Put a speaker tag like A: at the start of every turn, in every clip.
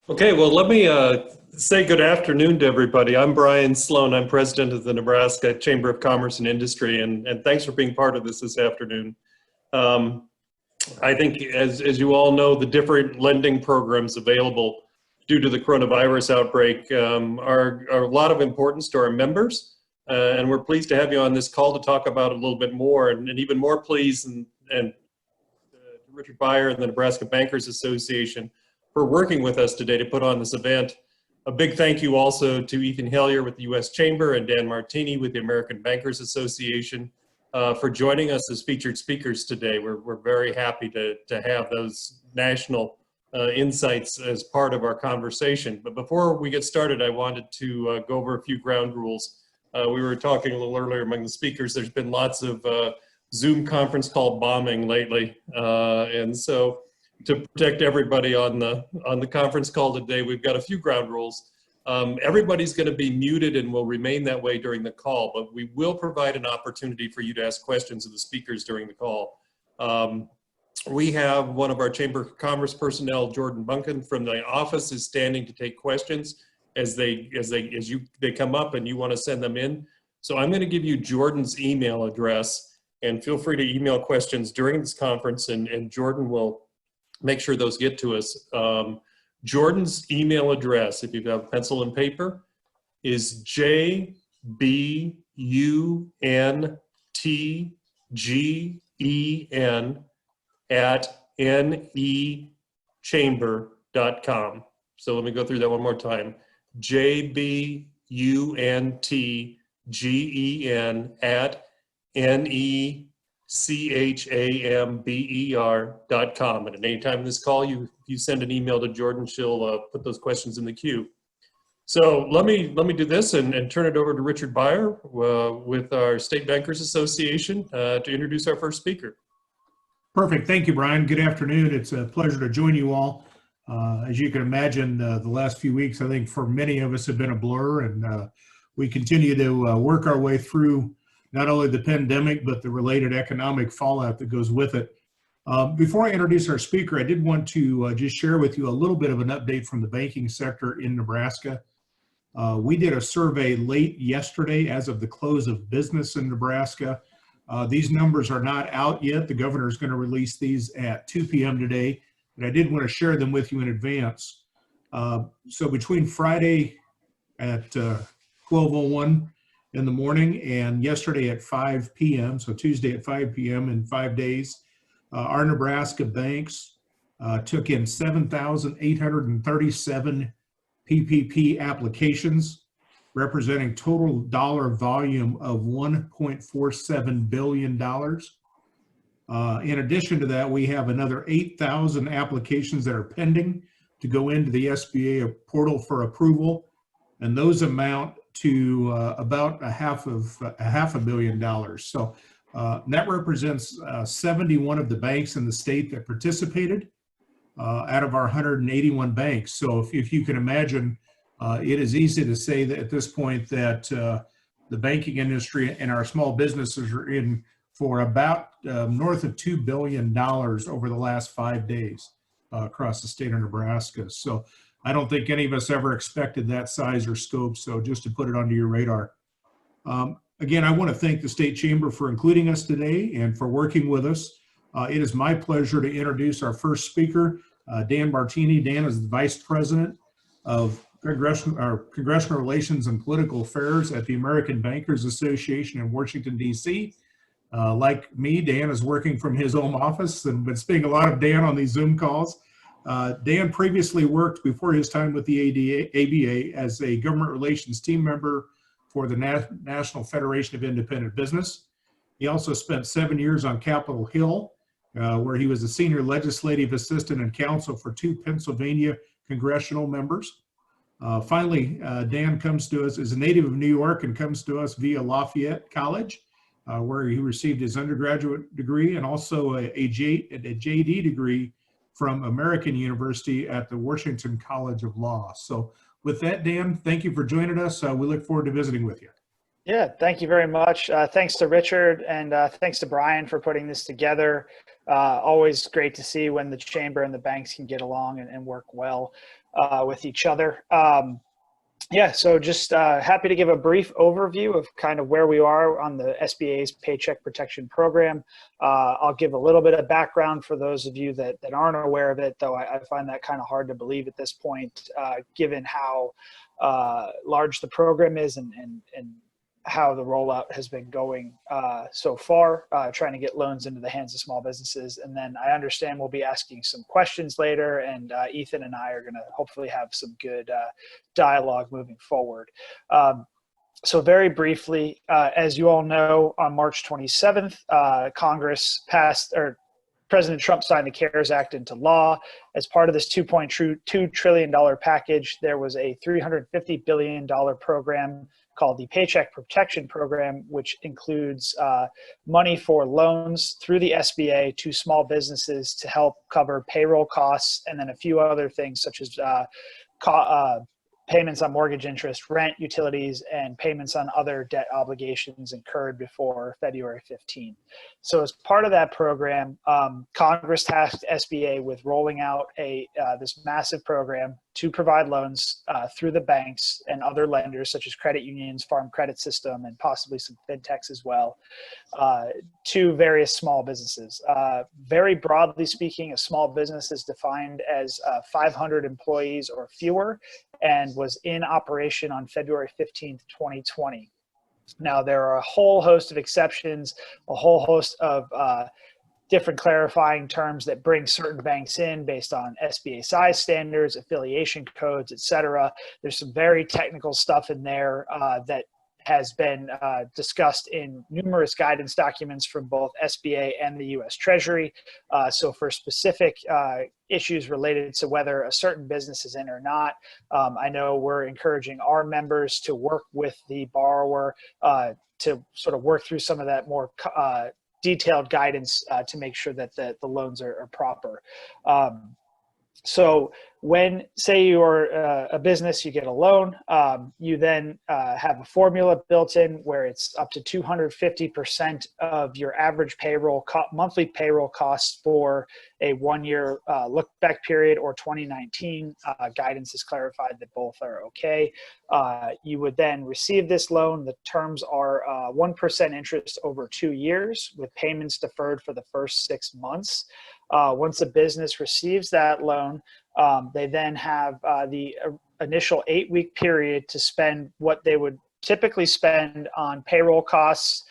A: Okay, well, let me say good afternoon to everybody. I'm Bryan Slone. I'm president of the Nebraska Chamber of Commerce and Industry, and thanks for being part of this afternoon. I think, as you all know, the different lending programs available due to the coronavirus outbreak are a lot of importance to our members, and we're pleased to have you on this call to talk about it a little bit more, and even more pleased and Richard Baier and the Nebraska Bankers Association for working with us today to put on this event. A big thank you also to Ethan Hellier with the U.S. Chamber and Dan Martini with the American Bankers Association for joining us as featured speakers today. We're very happy to have those national insights as part of our conversation. But before we get started, I wanted to go over a few ground rules. We were talking a little earlier among the speakers, there's been lots of Zoom conference call bombing lately. And so to protect everybody on the conference call today, we've got a few ground rules. Everybody's going to be muted and will remain that way during the call, but we will provide an opportunity for you to ask questions of the speakers during the call. We have one of our Chamber of Commerce personnel, Jordan Bunkin from the office, is standing to take questions as they come up and you want to send them in. So I'm going to give you Jordan's email address, and feel free to email questions during this conference, and Jordan will make sure those get to us. Jordan's email address, if you have pencil and paper, is jbuntgen@nechamber.com. So let me go through that one more time. jbuntgen@nechamber.com. And at any time in this call, if you send an email to Jordan, she'll put those questions in the queue. So let me do this and turn it over to Richard Baier with our State Bankers Association to introduce our first speaker.
B: Perfect. Thank you, Bryan. Good afternoon. It's a pleasure to join you all. As you can imagine, the last few weeks, I think for many of us have been a blur, and we continue to work our way through not only the pandemic, but the related economic fallout that goes with it. Before I introduce our speaker, I did want to just share with you a little bit of an update from the banking sector in Nebraska. We did a survey late yesterday as of the close of business in Nebraska. These numbers are not out yet. The governor is going to release these at 2 p.m. today, but I did want to share them with you in advance. So between Friday at 12:01 in the morning and yesterday at 5 p.m., so Tuesday at 5 p.m. in 5 days, our Nebraska banks took in 7,837 PPP applications, representing total dollar volume of $1.47 billion. In addition to that, we have another 8,000 applications that are pending to go into the SBA portal for approval, and those amount to about a half a billion dollars. So that represents 71 of the banks in the state that participated out of our 181 banks. So if you can imagine, it is easy to say that at this point that the banking industry and our small businesses are in for about north of $2 billion over the last 5 days across the state of Nebraska. So I don't think any of us ever expected that size or scope. So just to put it onto your radar. Again, I want to thank the State Chamber for including us today and for working with us. It is my pleasure to introduce our first speaker, Dan Martini. Dan is the Vice President of Congressional Relations and Political Affairs at the American Bankers Association in Washington, D.C. Like me, Dan is working from his home office and been spending a lot of Dan on these Zoom calls. Dan previously worked before his time with the ABA as a government relations team member for the National Federation of Independent Business. He also spent 7 years on Capitol Hill, where he was a senior legislative assistant and counsel for 2 Pennsylvania congressional members. Finally, Dan comes to us, is a native of New York, and comes to us via Lafayette College, where he received his undergraduate degree and also a JD degree from American University at the Washington College of Law. So with that, Dan, thank you for joining us. We look forward to visiting with you.
C: Yeah, thank you very much. Thanks to Richard and thanks to Bryan for putting this together. Always great to see when the chamber and the banks can get along and work well with each other. Yeah, so just happy to give a brief overview of kind of where we are on the SBA's Paycheck Protection Program. I'll give a little bit of background for those of you that aren't aware of it, though I find that kind of hard to believe at this point, given how large the program is and how the rollout has been going so far, trying to get loans into the hands of small businesses. And then I understand we'll be asking some questions later, and Ethan and I are going to hopefully have some good dialogue moving forward. So very briefly, as you all know, on March 27th, Congress passed, or President Trump signed the CARES Act into law. As part of this $2.2 trillion package, there was a $350 billion program called the Paycheck Protection Program, which includes money for loans through the SBA to small businesses to help cover payroll costs, and then a few other things such as payments on mortgage interest, rent, utilities, and payments on other debt obligations incurred before February 15th. So as part of that program, Congress tasked SBA with rolling out this massive program to provide loans through the banks and other lenders such as credit unions, Farm Credit System, and possibly some fintechs as well, to various small businesses. Very broadly speaking, a small business is defined as 500 employees or fewer, and was in operation on February 15th, 2020. Now, there are a whole host of exceptions, a whole host of different clarifying terms that bring certain banks in based on SBA size standards, affiliation codes, et cetera. There's some very technical stuff in there that has been discussed in numerous guidance documents from both SBA and the U.S. Treasury. So for specific issues related to whether a certain business is in or not, I know we're encouraging our members to work with the borrower to sort of work through some of that more detailed guidance to make sure that the loans are proper. So when, say you are a business, you get a loan, you then have a formula built in where it's up to 250% of your average monthly payroll costs for a 1-year look back period, or 2019. Guidance has clarified that both are okay. You would then receive this loan. The terms are 1% interest over 2 years with payments deferred for the first 6 months. Once a business receives that loan, they then have the initial 8-week period to spend what they would typically spend on payroll costs,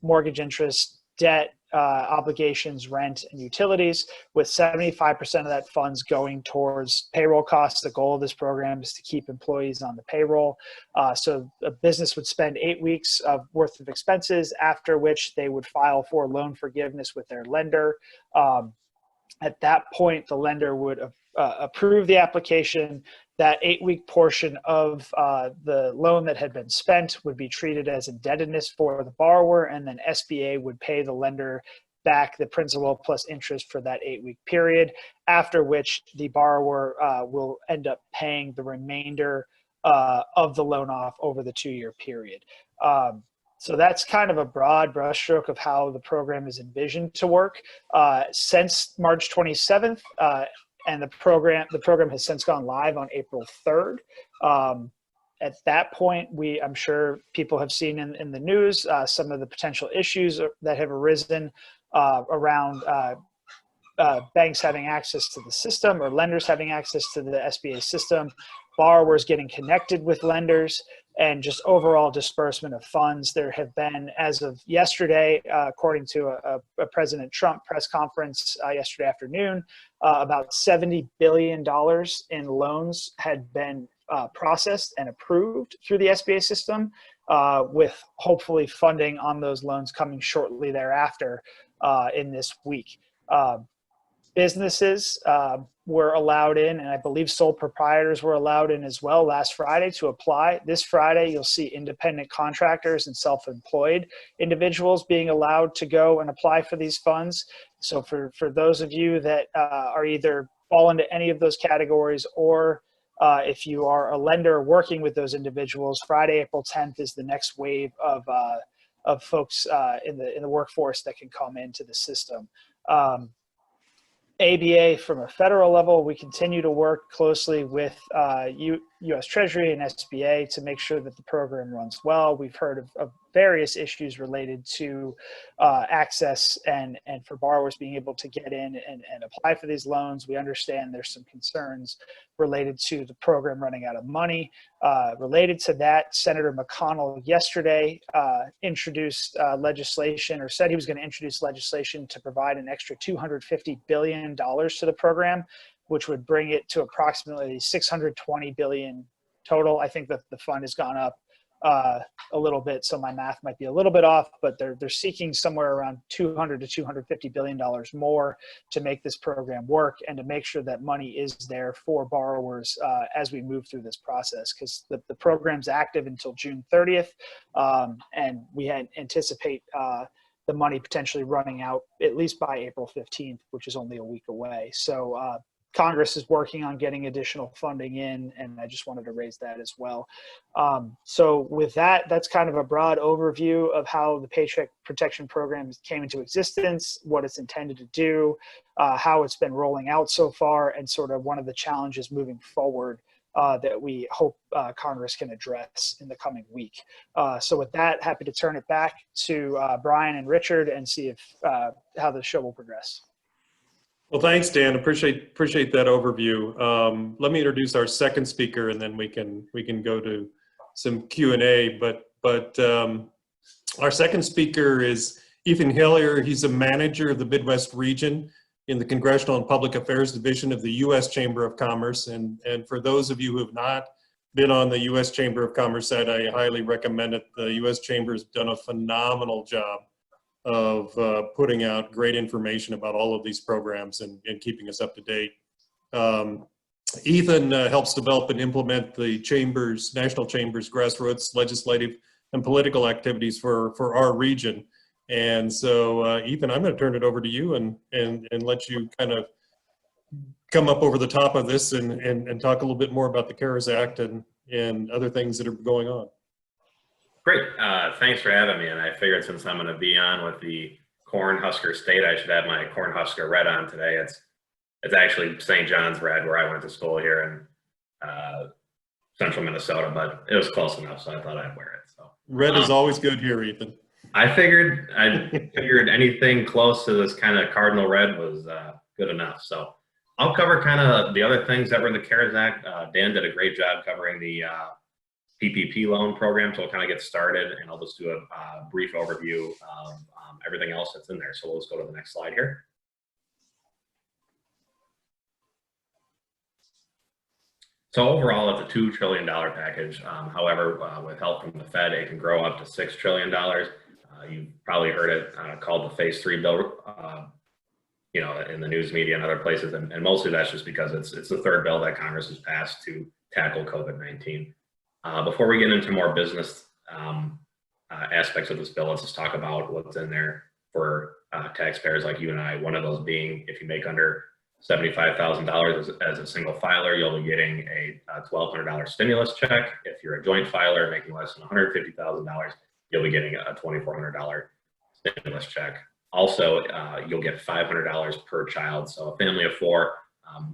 C: mortgage interest, debt, obligations, rent, and utilities, with 75% of that funds going towards payroll costs. The goal of this program is to keep employees on the payroll. So a business would spend 8 weeks worth of expenses, after which they would file for loan forgiveness with their lender. At that point, the lender would approve the application. That 8-week portion of the loan that had been spent would be treated as indebtedness for the borrower, and then SBA would pay the lender back the principal plus interest for that 8-week period, after which the borrower will end up paying the remainder of the loan off over the 2-year period. So that's kind of a broad brushstroke of how the program is envisioned to work. Since March 27th, and the program has since gone live on April 3rd. At that point, I'm sure people have seen in the news some of the potential issues that have arisen around banks having access to the system, or lenders having access to the SBA system, borrowers getting connected with lenders, and just overall disbursement of funds. There have been, as of yesterday, according to a President Trump press conference yesterday afternoon, about $70 billion in loans had been processed and approved through the SBA system, with hopefully funding on those loans coming shortly thereafter in this week. Businesses were allowed in, and I believe sole proprietors were allowed in as well last Friday to apply. This Friday, you'll see independent contractors and self-employed individuals being allowed to go and apply for these funds. So for those of you that are either fall into any of those categories, or if you are a lender working with those individuals, Friday, April 10th is the next wave of folks in the workforce that can come into the system. ABA from a federal level, we continue to work closely with U.S. Treasury and SBA to make sure that the program runs well. We've heard of various issues related to access and for borrowers being able to get in and apply for these loans. We understand there's some concerns related to the program running out of money. Related to that, Senator McConnell yesterday introduced legislation, or said he was going to introduce legislation to provide an extra $250 billion to the program, which would bring it to approximately $620 billion total. I think that the fund has gone up a little bit, so my math might be a little bit off, but they're seeking somewhere around $200 to $250 billion more to make this program work and to make sure that money is there for borrowers as we move through this process, because the program's active until June 30th, and we anticipate the money potentially running out at least by April 15th, which is only a week away. So Congress is working on getting additional funding in, and I just wanted to raise that as well. So with that, that's kind of a broad overview of how the Paycheck Protection Program came into existence, what it's intended to do, how it's been rolling out so far, and sort of one of the challenges moving forward that we hope Congress can address in the coming week. So with that, happy to turn it back to Bryan and Richard and see if how the show will progress.
A: Well, thanks, Dan. Appreciate that overview. Let me introduce our second speaker, and then we can go to some Q&A. But our second speaker is Ethan Hellier. He's a manager of the Midwest region in the Congressional and Public Affairs Division of the U.S. Chamber of Commerce. And for those of you who have not been on the U.S. Chamber of Commerce side, I highly recommend it. The U.S. Chamber has done a phenomenal job of putting out great information about all of these programs and keeping us up to date. Ethan helps develop and implement the National Chamber's grassroots legislative and political activities for our region. And so, Ethan, I'm going to turn it over to you and let you kind of come up over the top of this and talk a little bit more about the CARES Act and other things that are going on.
D: Great. Thanks for having me. And I figured since I'm going to be on with the Cornhusker State, I should have my Cornhusker red on today. It's actually St. John's red, where I went to school here in central Minnesota, but it was close enough, so I thought I'd wear it. So
A: red is always good here, Ethan.
D: I figured anything close to this kind of cardinal red was good enough. So I'll cover kind of the other things that were in the CARES Act. Dan did a great job covering the PPP loan program, so we'll kind of get started, and I'll just do a brief overview of everything else that's in there. So let's go to the next slide here. So overall, it's a $2 trillion package. However, with help from the Fed, it can grow up to $6 trillion. You've probably heard it called the Phase 3 bill, you know, in the news media and other places, and mostly that's just because it's the third bill that Congress has passed to tackle COVID-19. Before we get into more business aspects of this bill, let's just talk about what's in there for taxpayers like you and I. One of those being, if you make under $75,000 as a single filer, you'll be getting a $1,200 stimulus check. If you're a joint filer making less than $150,000, you'll be getting a $2,400 stimulus check. Also, you'll get $500 per child. So a family of four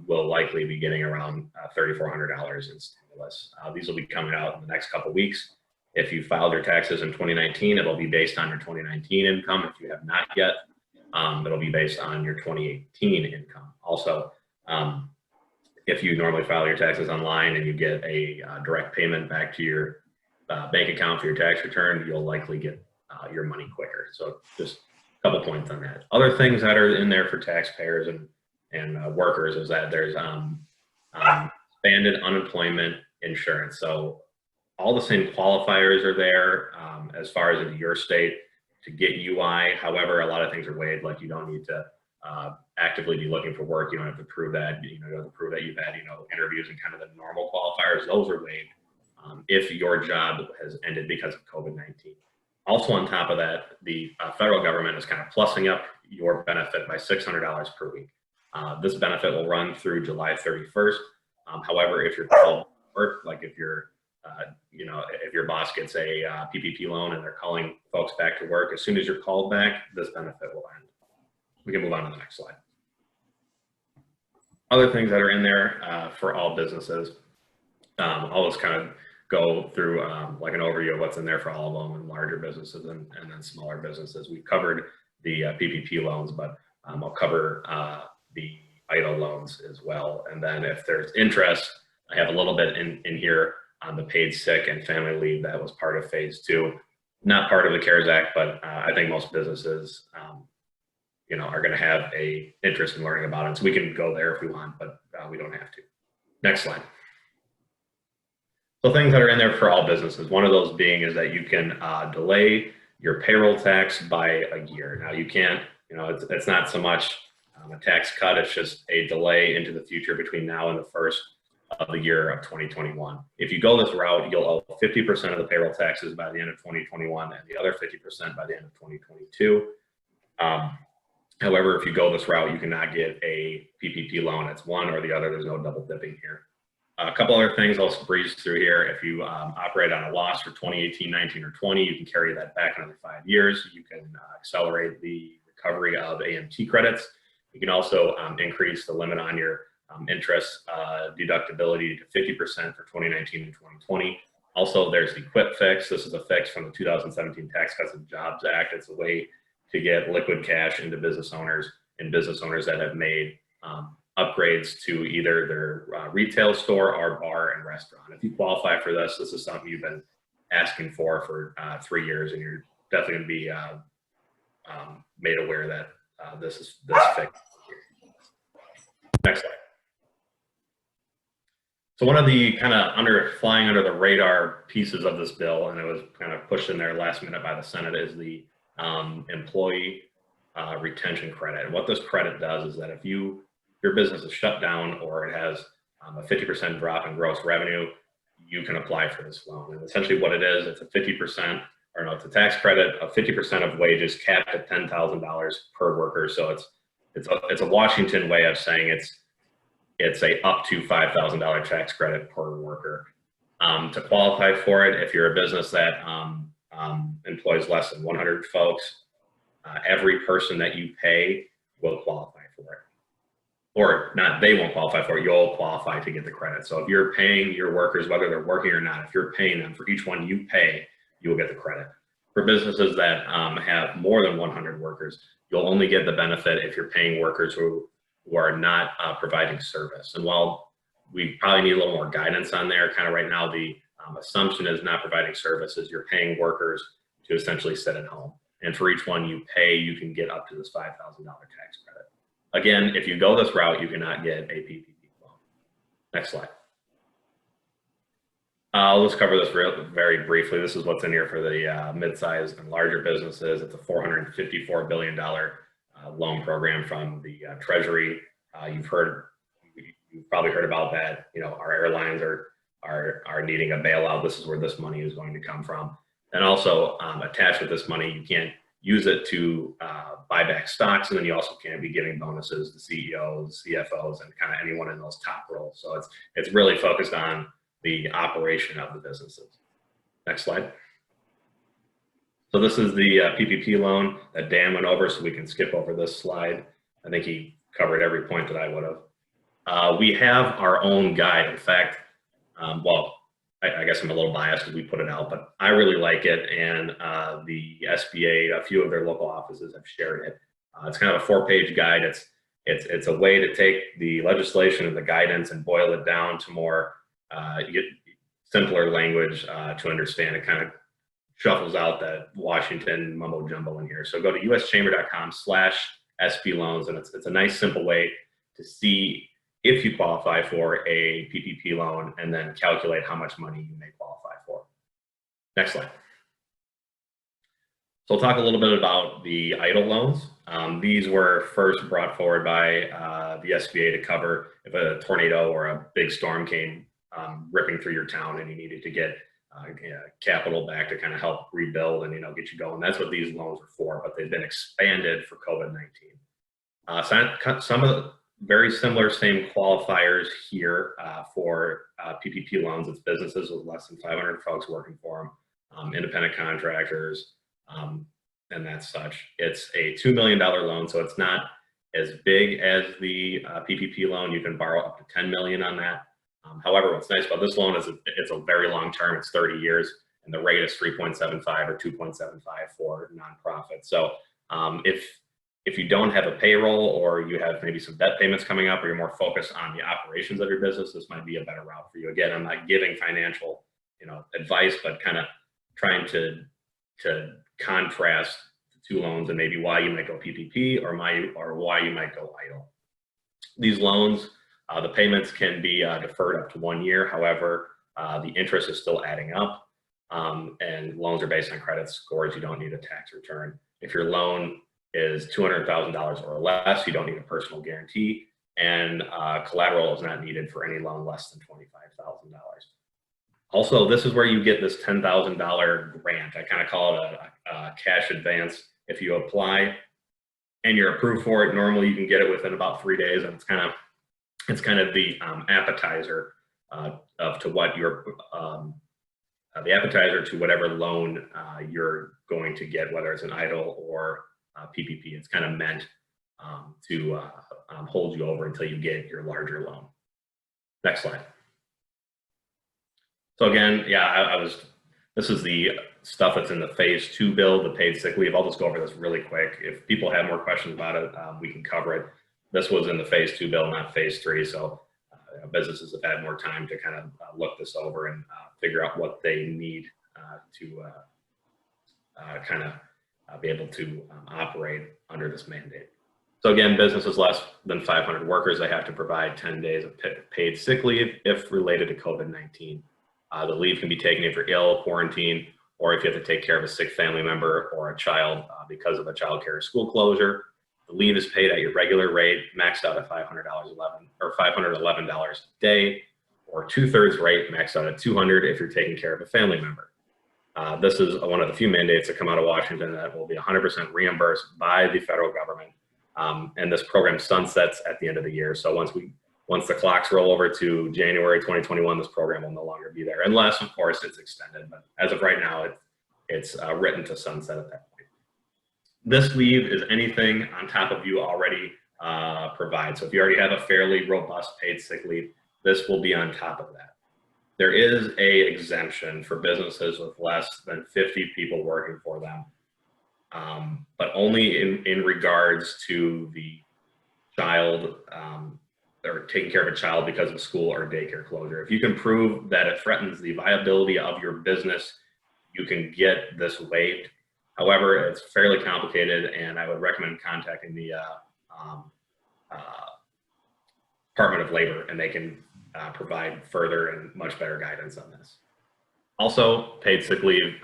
D: will likely be getting around $3,400 in stimulus. These will be coming out in the next couple of weeks. If you filed your taxes in 2019, it'll be based on your 2019 income. If you have not yet, it'll be based on your 2018 income. Also, if you normally file your taxes online and you get a direct payment back to your bank account for your tax return, you'll likely get your money quicker. So just a couple points on that. Other things that are in there for taxpayers and workers is that there's expanded unemployment insurance. So all the same qualifiers are there as far as in your state to get UI. However, a lot of things are waived, like you don't need to actively be looking for work. You don't have to prove that, you don't have to prove that you've had, interviews and kind of the normal qualifiers. Those are waived if your job has ended because of COVID-19. Also on top of that, the federal government is kind of plussing up your benefit by $600 per week. This benefit will run through July 31st. However, if you're called work, like if you're, if your boss gets a PPP loan and they're calling folks back to work, as soon as you're called back, this benefit will end. We can move on to the next slide. Other things that are in there for all businesses. I'll just kind of go through like an overview of what's in there for all of them, and larger businesses and then smaller businesses. We've covered the PPP loans, but I'll cover the EIDL loans as well. And then if there's interest, I have a little bit in here on the paid sick and family leave that was part of phase 2. Not part of the CARES Act, but I think most businesses are going to have a interest in learning about it. So we can go there if we want, but we don't have to. Next slide. So things that are in there for all businesses. One of those being is that you can delay your payroll tax by a year. Now you can't, it's not so much a tax cut, it's just a delay into the future between now and the first of the year of 2021. If you go this route, you'll owe 50% of the payroll taxes by the end of 2021 and the other 50% by the end of 2022. However, if you go this route, you cannot get a PPP loan. It's one or the other. There's no double dipping here. A couple other things I'll breeze through here. If you operate on a loss for 2018, 19, or 20, you can carry that back another 5 years. You can accelerate the recovery of AMT credits. You can also increase the limit on your interest deductibility to 50% for 2019 and 2020. Also, there's the Quit Fix. This is a fix from the 2017 Tax Cuts and Jobs Act. It's a way to get liquid cash into business owners and business owners that have made upgrades to either their retail store or bar and restaurant. If you qualify for this, this is something you've been asking for 3 years, and you're definitely going to be made aware that this fix. Next slide. So one of the kind of flying under the radar pieces of this bill, and it was kind of pushed in there last minute by the Senate, is the employee retention credit. And what this credit does is that if your business is shut down or it has a 50% drop in gross revenue, you can apply for this loan. And essentially what it is, it's a 50%, or no, it's a tax credit of 50% of wages capped at $10,000 per worker. So it's a Washington way of saying it's a up to $5,000 tax credit per worker. To qualify for it, if you're a business that employs less than 100 folks, every person that you pay will qualify for it. Or not, they won't qualify for it, you'll qualify to get the credit. So if you're paying your workers, whether they're working or not, if you're paying them, for each one you pay, you will get the credit. For businesses that have more than 100 workers, you'll only get the benefit if you're paying workers who are not providing service. And while we probably need a little more guidance on there, kind of right now the assumption is not providing services, you're paying workers to essentially sit at home. And for each one you pay, you can get up to this $5,000 tax credit. Again, if you go this route, you cannot get a PPP loan. Next slide. I'll just cover this very briefly. This is what's in here for the mid-sized and larger businesses. It's a $454 billion loan program from the Treasury. You've probably heard about that. Our airlines are needing a bailout. This is where this money is going to come from. And also attached with this money, you can't use it to buy back stocks, and then you also can't be giving bonuses to CEOs, CFOs, and kind of anyone in those top roles. So it's really focused on the operation of the businesses. Next slide. So this is the PPP loan that Dan went over, so we can skip over this slide. I think he covered every point that I would have. We have our own guide. In fact, well, I guess I'm a little biased because we put it out, but I really like it, and the SBA, a few of their local offices have shared it. It's kind of a 4-page guide. It's a way to take the legislation and the guidance and boil it down to more simpler language to understand. It kind of shuffles out that Washington mumbo jumbo in here. So go to uschamber.com/SB loans, and it's a nice simple way to see if you qualify for a PPP loan and then calculate how much money you may qualify for. Next slide. So we'll talk a little bit about the EIDL loans. These were first brought forward by the SBA to cover if a tornado or a big storm came ripping through your town and you needed to get capital back to kind of help rebuild and get you going. That's what these loans were for, but they've been expanded for COVID-19. Some of the very similar same qualifiers here for PPP loans. It's businesses with less than 500 folks working for them, independent contractors, and that's such. It's a $2 million loan, so it's not as big as the PPP loan. You can borrow up to $10 million on that. However, what's nice about this loan is it's a very long term. It's 30 years, and the rate is 3.75 or 2.75 for nonprofits. So if you don't have a payroll, or you have maybe some debt payments coming up, or you're more focused on the operations of your business, this might be a better route for you. Again, I'm not giving financial, advice, but kind of trying to contrast the two loans and maybe why you might go PPP or why you might go EIDL. These loans, the payments can be deferred up to 1 year. However, the interest is still adding up, and loans are based on credit scores. You don't need a tax return. If your loan is $200,000 or less, you don't need a personal guarantee, and collateral is not needed for any loan less than $25,000. Also, this is where you get this $10,000 grant. I kind of call it a cash advance. If you apply and you're approved for it, normally you can get it within about 3 days, and it's kind of the appetizer to what your the appetizer to whatever loan you're going to get, whether it's an EIDL or PPP. It's kind of meant to hold you over until you get your larger loan. Next slide. So again, yeah, this is the stuff that's in the phase 2 bill, the paid sick leave. I'll just go over this really quick. If people have more questions about it, we can cover it. This was in the phase 2 bill, not phase 3. So businesses have had more time to kind of look this over and figure out what they need to kind of be able to operate under this mandate. So again, businesses less than 500 workers, they have to provide 10 days of paid sick leave if related to COVID-19. The leave can be taken if you're ill, quarantine, or if you have to take care of a sick family member or a child because of a child care or school closure. The leave is paid at your regular rate, maxed out at $511 a day, or 2/3 rate, maxed out at $200 if you're taking care of a family member. This is one of the few mandates that come out of Washington that will be 100% reimbursed by the federal government. And this program sunsets at the end of the year. So once the clocks roll over to January 2021, this program will no longer be there, unless, of course, it's extended. But as of right now, it's written to sunset at that point. This leave is anything on top of you already provide. So if you already have a fairly robust paid sick leave, this will be on top of that. There is a exemption for businesses with less than 50 people working for them, but only in regards to the child or taking care of a child because of school or daycare closure. If you can prove that it threatens the viability of your business, you can get this waived. However, it's fairly complicated, and I would recommend contacting the Department of Labor, and they can provide further and much better guidance on this. Also, paid sick leave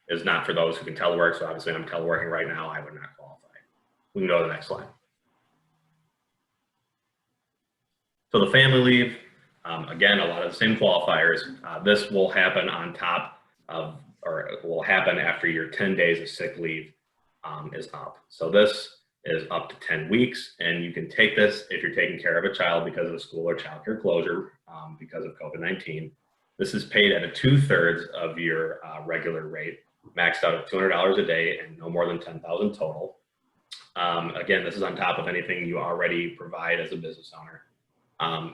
D: is not for those who can telework. So obviously I'm teleworking right now, I would not qualify. We can go to the next slide. So the family leave, again, a lot of the same qualifiers. This will happen on top of, or it will happen after your 10 days of sick leave is up. So this is up to 10 weeks, and you can take this if you're taking care of a child because of school or child care closure because of COVID-19. This is paid at a 2/3 of your regular rate, maxed out at $200 a day and no more than 10,000 total. Again, this is on top of anything you already provide as a business owner.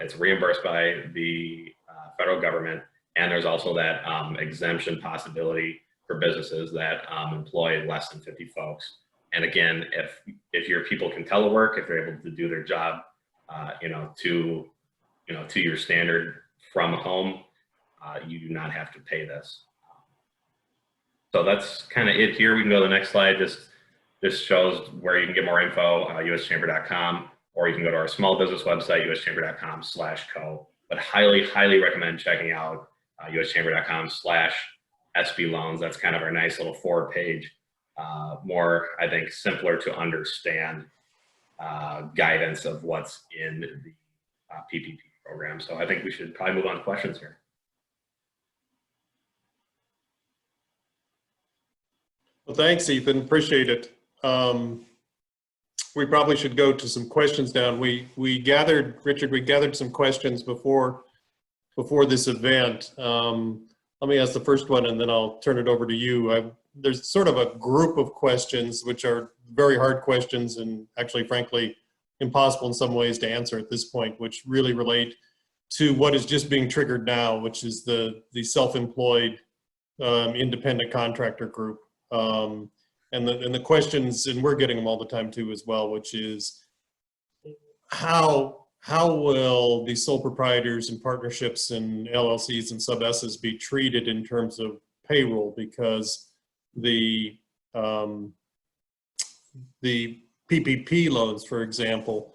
D: It's reimbursed by the federal government, and there's also that exemption possibility for businesses that employ less than 50 folks. And again, if your people can telework, if they're able to do their job, to your standard from home, you do not have to pay this. So that's kind of it here. We can go to the next slide. This shows where you can get more info, uschamber.com, or you can go to our small business website, uschamber.com/co. But highly, highly recommend checking out uschamber.com/SB loans. That's kind of our nice little 4-page, more, I think, simpler to understand guidance of what's in the PPP program. So I think we should probably move on to questions here.
A: Well, thanks, Ethan. Appreciate it. We probably should go to some questions now. We gathered, Richard, we gathered some questions before this event. Let me ask the first one, and then I'll turn it over to you. there's sort of a group of questions which are very hard questions and actually, frankly, impossible in some ways to answer at this point, which really relate to what is just being triggered now, which is the self-employed independent contractor group. And the questions, and we're getting them all the time too as well, which is how will the sole proprietors and partnerships and LLCs and sub-S's be treated in terms of payroll? Because the PPP loans, for example,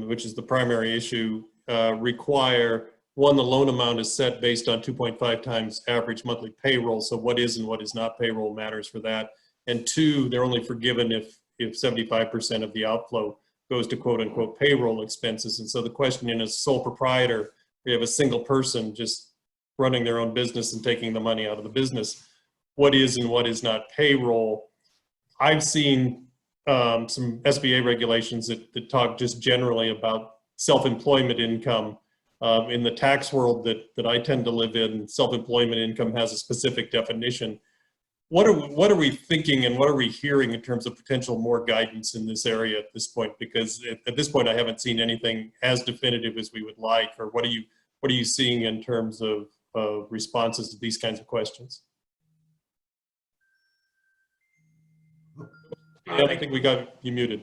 A: which is the primary issue, require, one, the loan amount is set based on 2.5 times average monthly payroll. So what is and what is not payroll matters for that. And two, they're only forgiven if 75% of the outflow goes to quote unquote payroll expenses. And so the question in a sole proprietor, we have a single person just running their own business and taking the money out of the business. What is and what is not payroll? I've seen some SBA regulations that talk just generally about self-employment income. In the tax world that I tend to live in, self-employment income has a specific definition. What are we thinking and what are we hearing in terms of potential more guidance in this area at this point? Because at this point, I haven't seen anything as definitive as we would like. Or what are you seeing in terms of responses to these kinds of questions? Yeah, I think we got you muted.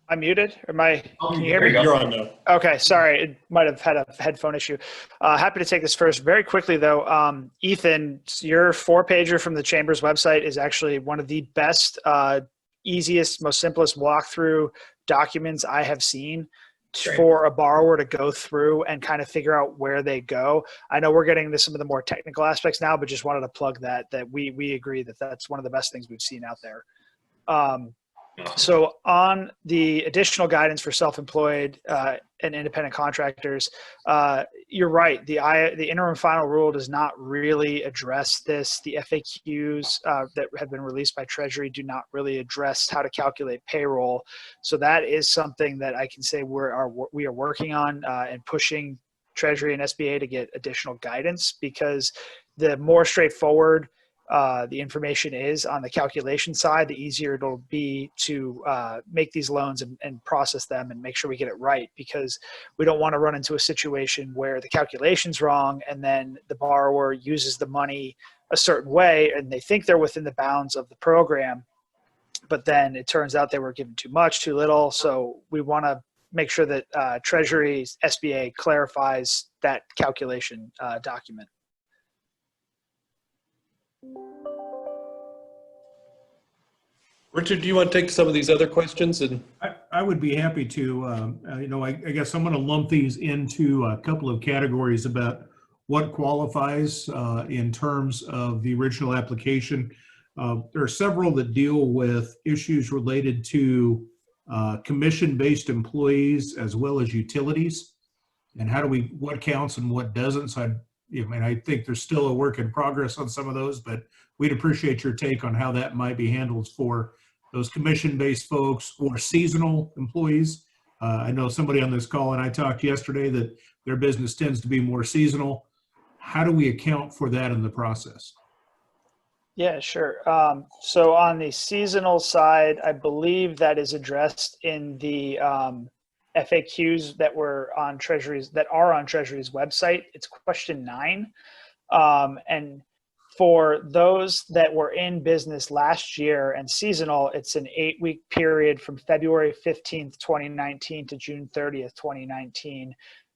C: I'm muted. Can you hear me?
A: You're on now.
C: Okay, sorry. It might have had a headphone issue. Happy to take this first. Very quickly, though, Ethan, your 4-pager from the Chamber's website is actually one of the best, easiest, most simplest walkthrough documents I have seen for a borrower to go through and kind of figure out where they go. I know we're getting into some of the more technical aspects now, but just wanted to plug that we agree that that's one of the best things we've seen out there. So on the additional guidance for self-employed and independent contractors, you're right. The interim final rule does not really address this. The FAQs that have been released by Treasury do not really address how to calculate payroll. So that is something that I can say we are working on and pushing Treasury and SBA to get additional guidance, because the more straightforward the information is on the calculation side, the easier it'll be to make these loans and process them and make sure we get it right, because we don't want to run into a situation where the calculation's wrong and then the borrower uses the money a certain way and they think they're within the bounds of the program, but then it turns out they were given too much, too little. So we want to make sure that Treasury, SBA clarifies that calculation document.
A: Richard, do you want to take some of these other questions? And
B: I would be happy to. I guess I'm going to lump these into a couple of categories about what qualifies in terms of the original application. There are several that deal with issues related to commission-based employees as well as utilities, and what counts and what doesn't. So I think there's still a work in progress on some of those, but we'd appreciate your take on how that might be handled for those commission-based folks or seasonal employees. I know somebody on this call and I talked yesterday that their business tends to be more seasonal. How do we account for that in the process?
C: Yeah, sure. So on the seasonal side, I believe that is addressed in the FAQs that are on Treasury's website. It's question 9. And for those that were in business last year and seasonal, it's an 8-week period from February 15th, 2019 to June 30th, 2019.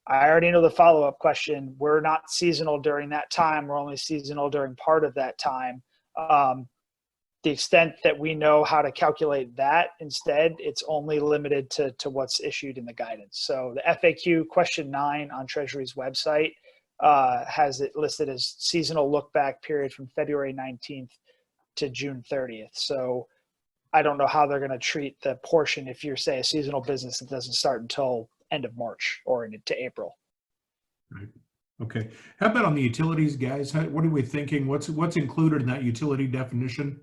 C: I already know the follow-up question. We're not seasonal during that time. We're only seasonal during part of that time. The extent that we know how to calculate that instead, it's only limited to what's issued in the guidance. So the FAQ question 9 on Treasury's website has it listed as seasonal look back period from February 19th to June 30th. So I don't know how they're going to treat the portion if you're, say, a seasonal business that doesn't start until end of March or into April.
B: Right. Okay. How about on the utilities, guys? What are we thinking? What's included in that utility definition?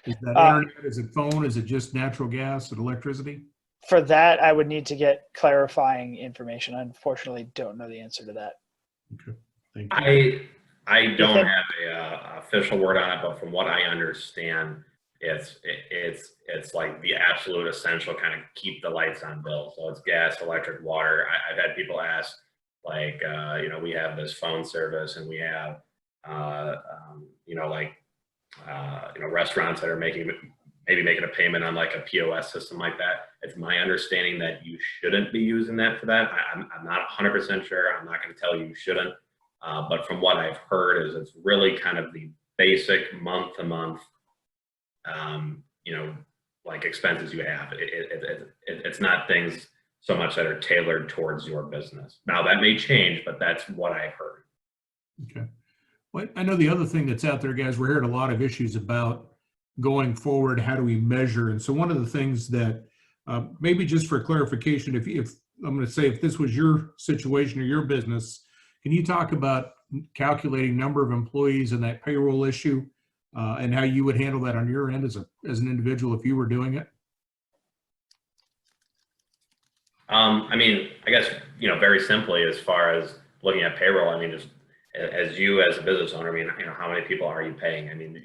B: Is that internet? Is it phone? Is it just natural gas and electricity?
C: For that, I would need to get clarifying information. I unfortunately don't know the answer to that.
B: Okay. Thank you.
D: I don't have a official word on it, but from what I understand, it's like the absolute essential kind of keep the lights on bill. So it's gas, electric, water. I've had people ask, like, you know, we have this phone service, and we have, you know, like, you know, restaurants that are maybe making a payment on like a POS system like that. It's my understanding that you shouldn't be using that for that. I'm not 100% sure. I'm not going to tell you shouldn't. But from what I've heard is it's really kind of the basic month to month, you know, like expenses you have. It's not things so much that are tailored towards your business. Now that may change, but that's what I've heard.
B: Okay. Well, I know the other thing that's out there, guys, we're hearing a lot of issues about going forward, how do we measure? And so one of the things that maybe just for clarification, if I'm going to say, if this was your situation or your business, can you talk about calculating number of employees and that payroll issue and how you would handle that on your end as an individual if you were doing it?
D: I mean, I guess, you know, very simply, as far as looking at payroll, I mean, just as you as a business owner, I mean, you know, how many people are you paying? I mean,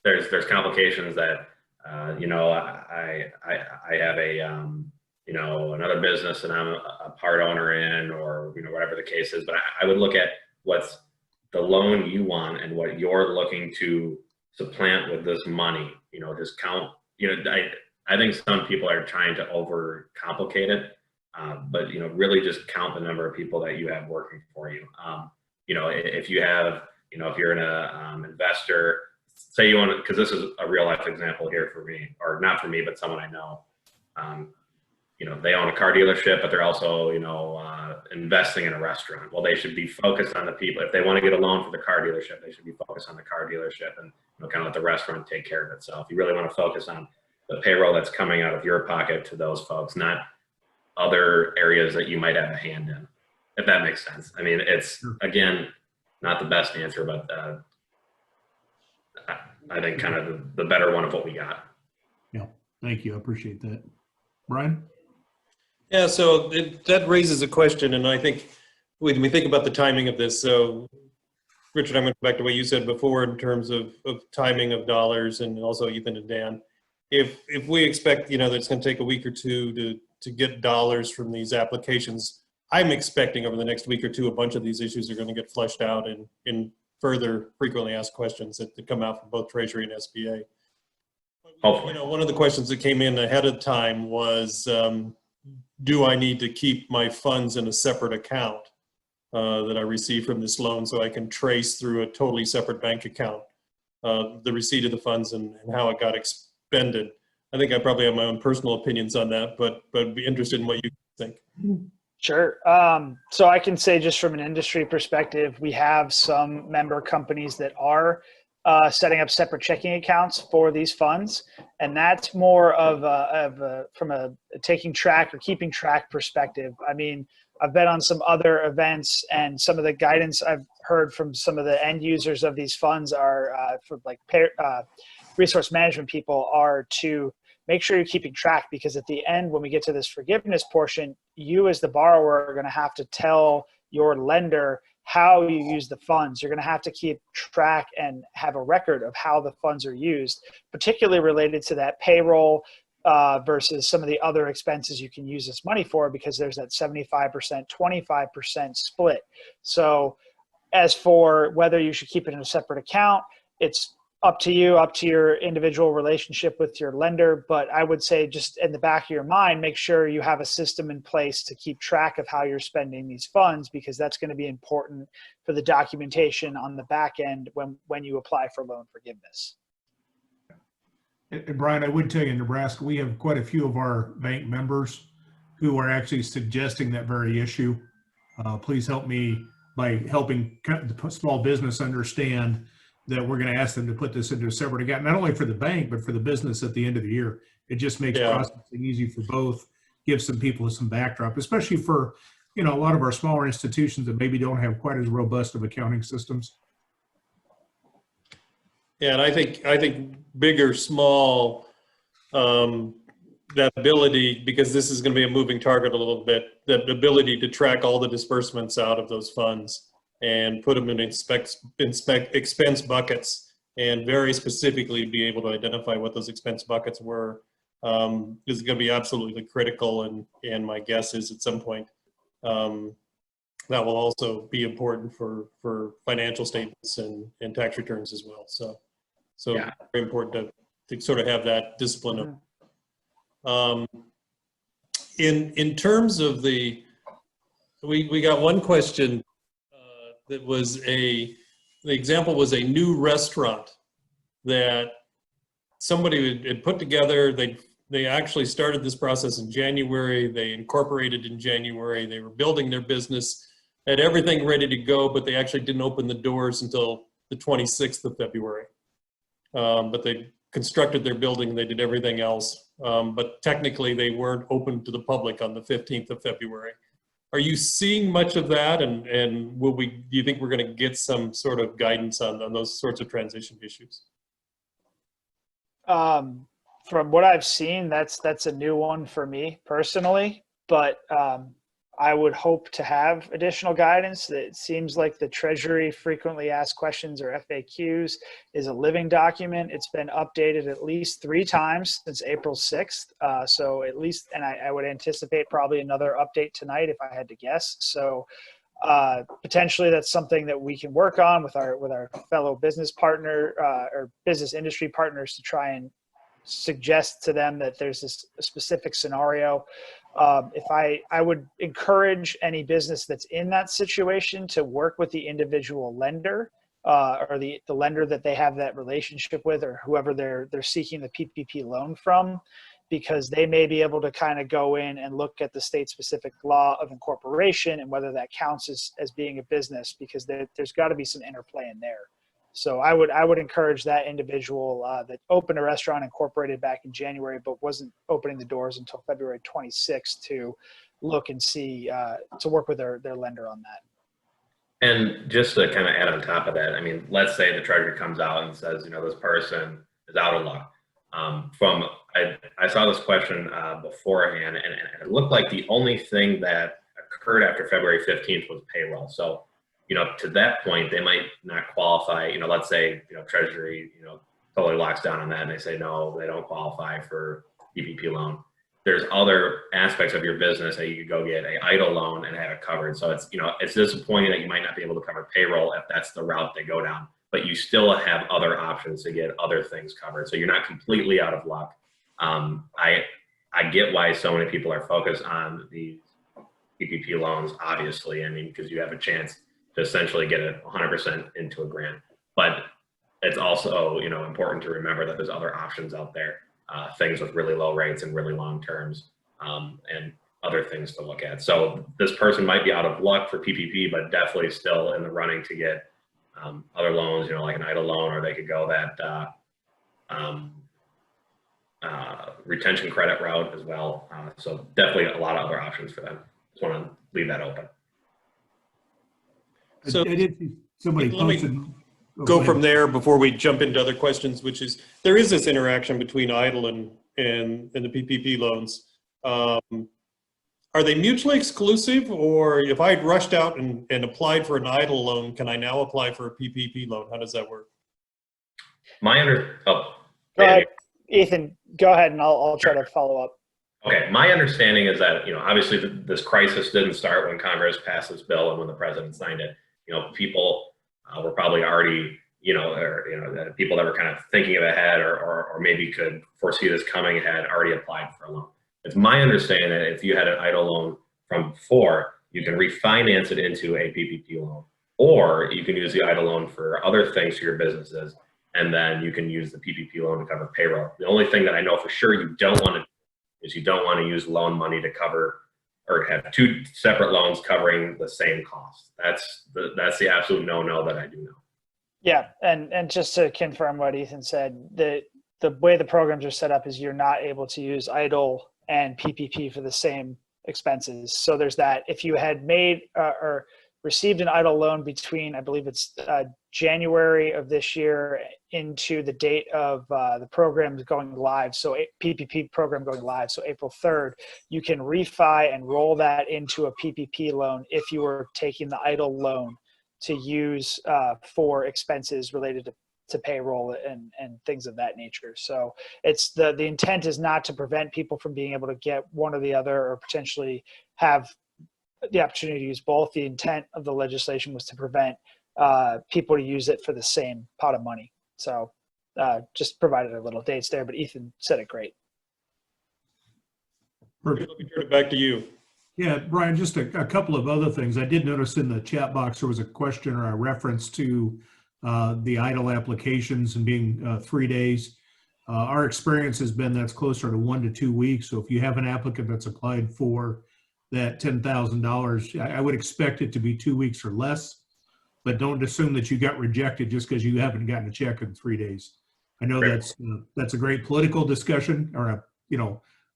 D: there's complications that, you know, I have a, you know, another business and I'm a part owner in, or, you know, whatever the case is, but I would look at what's the loan you want and what you're looking to supplant with this money, you know, just count, you know, I think some people are trying to overcomplicate it, but, you know, really just count the number of people that you have working for you. You know, if you have, you know, if you're an investor, say you want to, because this is a real life example here for me, or not for me, but someone I know. You know, they own a car dealership, but they're also, you know, investing in a restaurant. Well, they should be focused on the people. If they want to get a loan for the car dealership, they should be focused on the car dealership and, you know, kind of let the restaurant take care of itself. You really want to focus on the payroll that's coming out of your pocket to those folks, not other areas that you might have a hand in, if that makes sense. I mean, it's, again, not the best answer, but I think kind of the better one of what we got.
B: Yeah, thank you. I appreciate that. Bryan?
A: Yeah, so that raises a question, and I think when we think about the timing of this, so Richard, I'm going to go back to what you said before in terms of timing of dollars, and also Ethan and Dan. If we expect, you know, that it's going to take a week or two to get dollars from these applications, I'm expecting over the next week or two, a bunch of these issues are going to get flushed out in further frequently asked questions that come out from both Treasury and SBA.
D: Hopefully.
A: You know, one of the questions that came in ahead of time was, do I need to keep my funds in a separate account that I receive from this loan so I can trace through a totally separate bank account the receipt of the funds and how it got expended? I think I probably have my own personal opinions on that, but I'd be interested in what you think.
C: Sure. So I can say, just from an industry perspective, we have some member companies that are setting up separate checking accounts for these funds. And that's more from a taking track or keeping track perspective. I mean, I've been on some other events, and some of the guidance I've heard from some of the end users of these funds are for like resource management people, are to make sure you're keeping track, because at the end, when we get to this forgiveness portion, you as the borrower are going to have to tell your lender how you use the funds. You're going to have to keep track and have a record of how the funds are used, particularly related to that payroll versus some of the other expenses you can use this money for, because there's that 75%, 25% split. So as for whether you should keep it in a separate account, it's up to you, up to your individual relationship with your lender. But I would say, just in the back of your mind, make sure you have a system in place to keep track of how you're spending these funds, because that's going to be important for the documentation on the back end when you apply for loan forgiveness.
B: And Bryan, I would tell you, in Nebraska, we have quite a few of our bank members who are actually suggesting that very issue. Please help me by helping the small business understand that we're going to ask them to put this into a separate account, not only for the bank, but for the business at the end of the year. It just makes processing easy for both, gives some people some backdrop, especially for, you know, a lot of our smaller institutions that maybe don't have quite as robust of accounting systems.
A: Yeah, and I think big or small, that ability, because this is going to be a moving target a little bit, that ability to track all the disbursements out of those funds and put them in expense buckets, and very specifically be able to identify what those expense buckets were, is going to be absolutely critical. And my guess is at some point that will also be important for financial statements and tax returns as well. So
D: Yeah.
A: very important to sort of have that discipline. In terms of the, we got one question that was the example was a new restaurant that somebody had put together. They actually started this process in January. They incorporated in January. They were building their business, had everything ready to go, but they actually didn't open the doors until the 26th of February. But they constructed their building, they did everything else. But technically they weren't open to the public on the 15th of February. Are you seeing much of that? And do you think we're going to get some sort of guidance on those sorts of transition issues?
C: From what I've seen, that's a new one for me personally, but I would hope to have additional guidance. It seems like the Treasury frequently asked questions, or FAQs, is a living document. It's been updated at least 3 times since April 6th. So at least, and I would anticipate probably another update tonight if I had to guess. So potentially that's something that we can work on with our fellow business partner or business industry partners to try and suggest to them that there's this specific scenario. If I would encourage any business that's in that situation to work with the individual lender or the lender that they have that relationship with, or whoever they're seeking the PPP loan from, because they may be able to kind of go in and look at the state specific law of incorporation and whether that counts as being a business, because there's got to be some interplay in there. So I would encourage that individual that opened a restaurant, incorporated back in January, but wasn't opening the doors until February 26th, to look and see, to work with their lender on that.
D: And just to kind of add on top of that, I mean, let's say the Treasury comes out and says, this person is out of luck. I saw this question beforehand, and it looked like the only thing that occurred after February 15th was payroll. So, to that point, they might not qualify. Let's say, Treasury, totally locks down on that, and they say, no, they don't qualify for PPP loan. There's other aspects of your business that you could go get a idle loan and have it covered. So it's disappointing that you might not be able to cover payroll if that's the route they go down, but you still have other options to get other things covered. So you're not completely out of luck. I get why so many people are focused on the PPP loans, obviously. I mean, because you have a chance to essentially get it 100% into a grant. But it's also, important to remember that there's other options out there, things with really low rates and really long terms, and other things to look at. So this person might be out of luck for PPP, but definitely still in the running to get other loans, like an idle loan, or they could go that retention credit route as well. So definitely a lot of other options for them. Just want to leave that open.
A: So
B: I did see somebody posted.
A: Go from there before we jump into other questions, which is, there is this interaction between idle and the PPP loans. Are they mutually exclusive, or if I had rushed out and applied for an idle loan, can I now apply for a PPP loan? How does that work?
C: Go ahead, Ethan, go ahead and I'll try to follow up.
D: Okay, my understanding is that, obviously this crisis didn't start when Congress passed this bill and when the president signed it. People were probably already, people that were kind of thinking of ahead or maybe could foresee this coming ahead already applied for a loan. It's my understanding that if you had an idle loan from before, you can refinance it into a PPP loan, or you can use the idle loan for other things for your businesses, and then you can use the PPP loan to cover payroll. The only thing that I know for sure you don't want to do is you don't want to use loan money to cover or have 2 separate loans covering the same cost. That's the absolute no-no that I do know.
C: Yeah, and just to confirm what Ethan said, the way the programs are set up is you're not able to use idle and PPP for the same expenses. So there's that. If you had made or received an idle loan between, I believe it's January of this year into the date of the program going live, so PPP program going live, so April 3rd, you can refi and roll that into a PPP loan if you were taking the idle loan to use for expenses related to payroll and things of that nature. So it's the intent is not to prevent people from being able to get one or the other, or potentially have the opportunity to use both. The intent of the legislation was to prevent people to use it for the same pot of money. So just provided a little dates there, but Ethan said it great.
B: Perfect.
A: Let me turn it back to you.
B: Yeah, Brian, just a couple of other things. I did notice in the chat box there was a question or a reference to the idle applications and being 3 days. Our experience has been that's closer to 1 to 2 weeks. So if you have an applicant that's applied for that $10,000, I would expect it to be 2 weeks or less, but don't assume that you got rejected just because you haven't gotten a check in 3 days. I know that's a great political discussion, or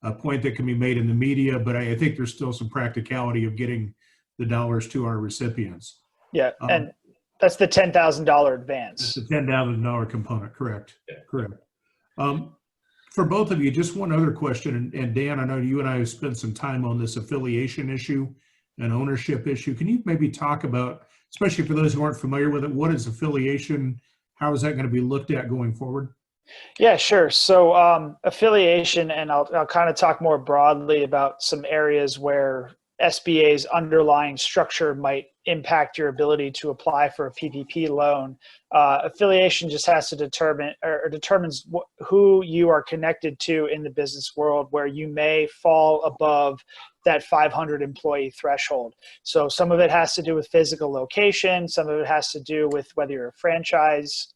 B: a point that can be made in the media, but I think there's still some practicality of getting the dollars to our recipients.
C: Yeah, and that's the $10,000 advance.
B: That's the $10,000 component, correct?
A: Yeah.
B: Correct. For both of you, just one other question, and Dan, I know you and I have spent some time on this affiliation issue and ownership issue. Can you maybe talk about, especially for those who aren't familiar with it, what is affiliation? How is that going to be looked at going forward?
C: Yeah, sure. So affiliation, and I'll kind of talk more broadly about some areas where SBA's underlying structure might impact your ability to apply for a PPP loan. Affiliation just has to determine, or determines who you are connected to in the business world, where you may fall above that 500 employee threshold. So some of it has to do with physical location. Some of it has to do with whether you're a franchise.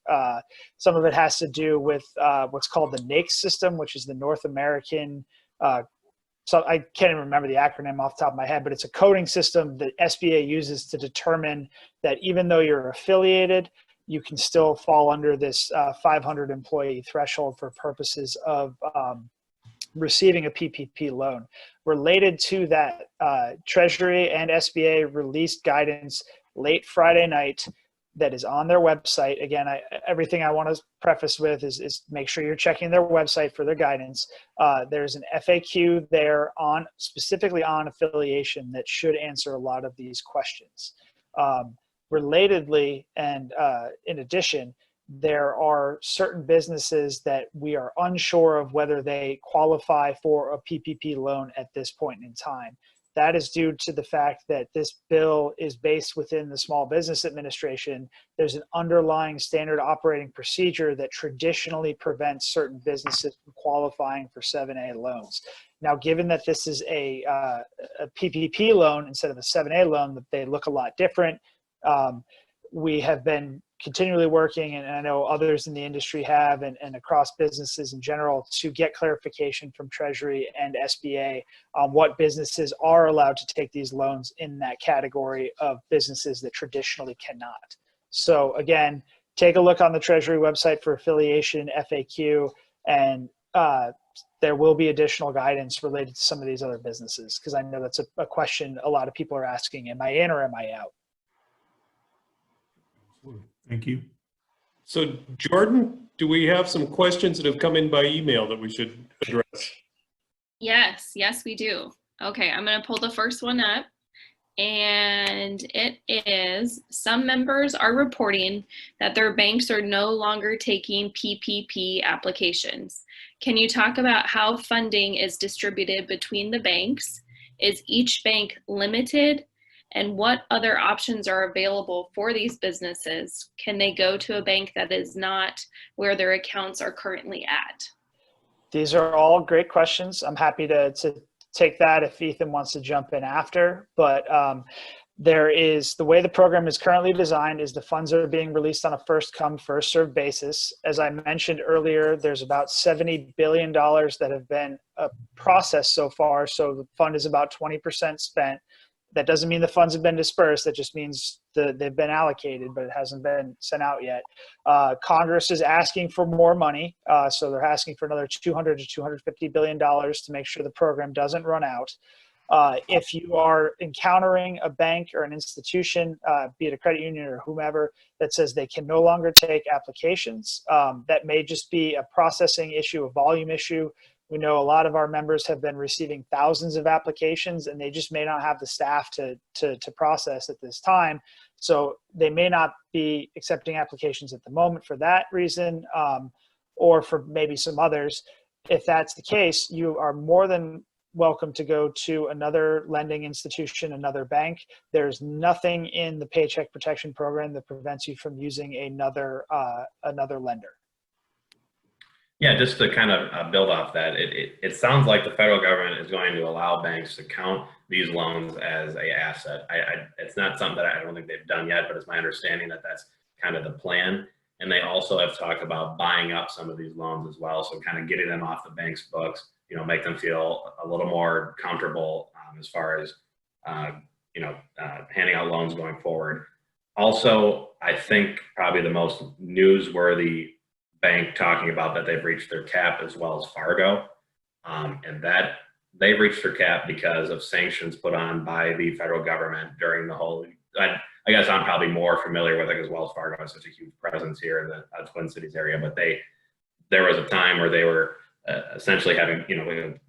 C: Some of it has to do with what's called the NAICS system, which is the North American, so I can't even remember the acronym off the top of my head, but it's a coding system that SBA uses to determine that even though you're affiliated, you can still fall under this 500 employee threshold for purposes of receiving a PPP loan. Related to that, Treasury and SBA released guidance late Friday night that is on their website. Again, everything I want to preface with is make sure you're checking their website for their guidance. There's an FAQ there specifically on affiliation that should answer a lot of these questions. Relatedly, and in addition, there are certain businesses that we are unsure of whether they qualify for a PPP loan at this point in time. That is due to the fact that this bill is based within the Small Business Administration. There's an underlying standard operating procedure that traditionally prevents certain businesses from qualifying for 7A loans. Now, given that this is a PPP loan instead of a 7A loan, that they look a lot different. We have been continually working, and I know others in the industry have, and across businesses in general, to get clarification from Treasury and SBA on what businesses are allowed to take these loans in that category of businesses that traditionally cannot. So again, take a look on the Treasury website for affiliation FAQ, and there will be additional guidance related to some of these other businesses, because I know that's a question a lot of people are asking: am I in or am I out?
B: Thank you.
A: So Jordan, do we have some questions that have come in by email that we should address?
E: Yes, we do. Okay, I'm going to pull the first one up. And it is, some members are reporting that their banks are no longer taking PPP applications. Can you talk about how funding is distributed between the banks? Is each bank limited? And what other options are available for these businesses? Can they go to a bank that is not where their accounts are currently at?
C: These are all great questions. I'm happy to take that if Ethan wants to jump in after. But the way the program is currently designed is the funds are being released on a first come, first served basis. As I mentioned earlier, there's about $70 billion that have been processed so far. So the fund is about 20% spent. That doesn't mean the funds have been dispersed. That just means they've been allocated, but it hasn't been sent out yet. Congress is asking for more money. So they're asking for another $200 to $250 billion to make sure the program doesn't run out. If you are encountering a bank or an institution, be it a credit union or whomever, that says they can no longer take applications, that may just be a processing issue, a volume issue, We know a lot of our members have been receiving thousands of applications, and they just may not have the staff to process at this time. So they may not be accepting applications at the moment for that reason, or for maybe some others. If that's the case, you are more than welcome to go to another lending institution, another bank. There's nothing in the Paycheck Protection Program that prevents you from using another lender.
D: Yeah, just to kind of build off that, it sounds like the federal government is going to allow banks to count these loans as a asset. It's not something that I don't think they've done yet, but it's my understanding that that's kind of the plan. And they also have talked about buying up some of these loans as well. So kind of getting them off the bank's books, make them feel a little more comfortable as far as, handing out loans going forward. Also, I think probably the most newsworthy bank talking about that they've reached their cap as well as Fargo. And that they've reached their cap because of sanctions put on by the federal government during the whole, I guess I'm probably more familiar with it because Wells Fargo has such a huge presence here in the Twin Cities area, but there was a time where they were essentially having,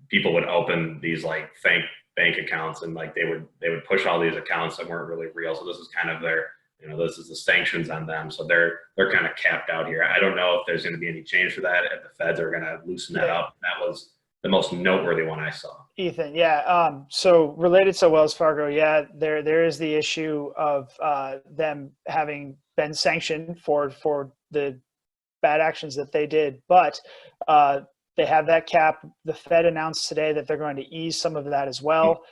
D: people would open these like fake bank accounts, and like they would push all these accounts that weren't really real. So this is kind of their, this is the sanctions on them. So they're kind of capped out here. I don't know if there's going to be any change for that, if the feds are going to loosen that up. That was the most noteworthy one I saw.
C: Ethan, yeah. So related to Wells Fargo, yeah, there is the issue of them having been sanctioned for the bad actions that they did, but they have that cap. The Fed announced today that they're going to ease some of that as well.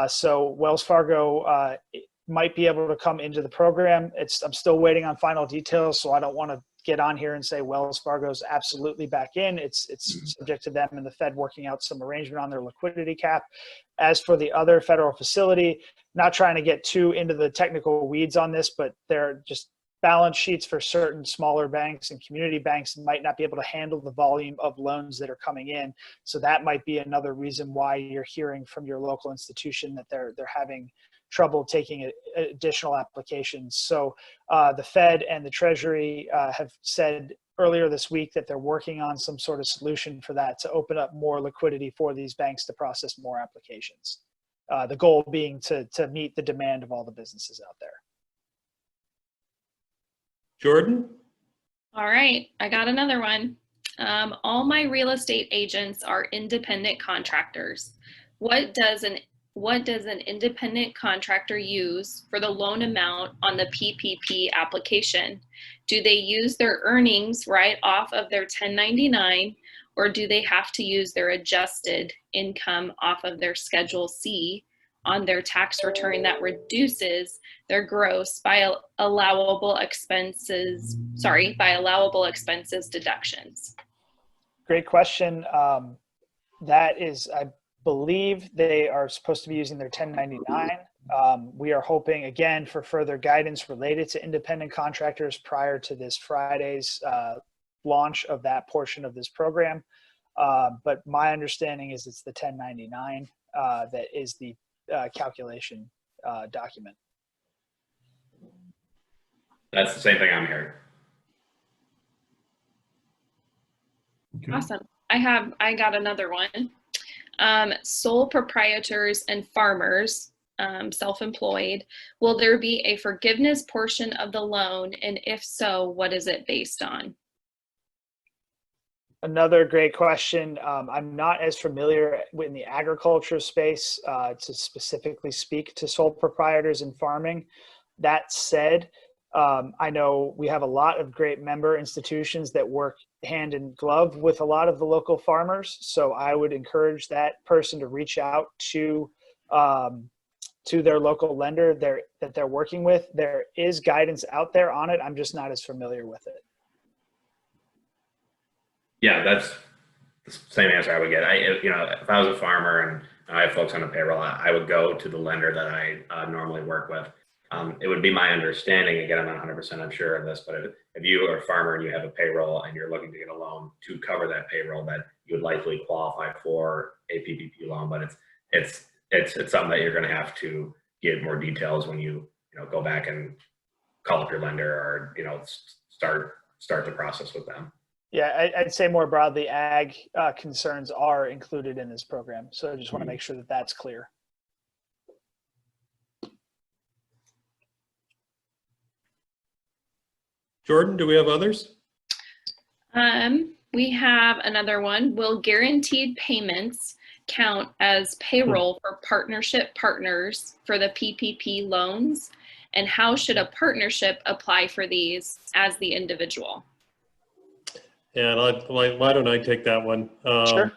C: So Wells Fargo might be able to come into the program. I'm still waiting on final details, so I don't want to get on here and say Wells Fargo's absolutely back in. It's subject to them and the Fed working out some arrangement on their liquidity cap. As for the other federal facility, not trying to get too into the technical weeds on this, but they're just balance sheets for certain smaller banks and community banks might not be able to handle the volume of loans that are coming in. So that might be another reason why you're hearing from your local institution that they're having trouble taking additional applications. So the Fed and the Treasury have said earlier this week that they're working on some sort of solution for that to open up more liquidity for these banks to process more applications. The goal being to meet the demand of all the businesses out there.
A: Jordan?
E: All right, I got another one. All my real estate agents are independent contractors. What does an independent contractor use for the loan amount on the PPP application? Do they use their earnings right off of their 1099, or do they have to use their adjusted income off of their Schedule C on their tax return that reduces their gross by allowable expenses deductions?
C: Great question. That is, I believe they are supposed to be using their 1099. We are hoping, again, for further guidance related to independent contractors prior to this Friday's launch of that portion of this program. But my understanding is it's the 1099 that is the calculation document.
D: That's the same thing I'm hearing.
B: Okay.
E: Awesome. I got another one. Sole proprietors and farmers, self-employed, will there be a forgiveness portion of the loan? And if so, what is it based on?
C: Another great question. I'm not as familiar in the agriculture space to specifically speak to sole proprietors and farming. That said, I know we have a lot of great member institutions that work hand in glove with a lot of the local farmers. So I would encourage that person to reach out to their local lender that they're working with. There is guidance out there on it. I'm just not as familiar with it.
D: Yeah, that's the same answer I would get. If I was a farmer and I have folks on the payroll, I would go to the lender that I normally work with. It would be my understanding, again, I'm not 100% unsure of this, but if you are a farmer and you have a payroll and you're looking to get a loan to cover that payroll, that you would likely qualify for a PPP loan. But it's something that you're going to have to get more details when you go back and call up your lender or start the process with them.
C: Yeah, I'd say more broadly, ag concerns are included in this program. So I just want to make sure that that's clear.
A: Jordan, do we have others?
E: We have another one. Will guaranteed payments count as payroll for partnership partners for the PPP loans? And how should a partnership apply for these as the individual?
A: Yeah, why don't I take that one?
C: Sure.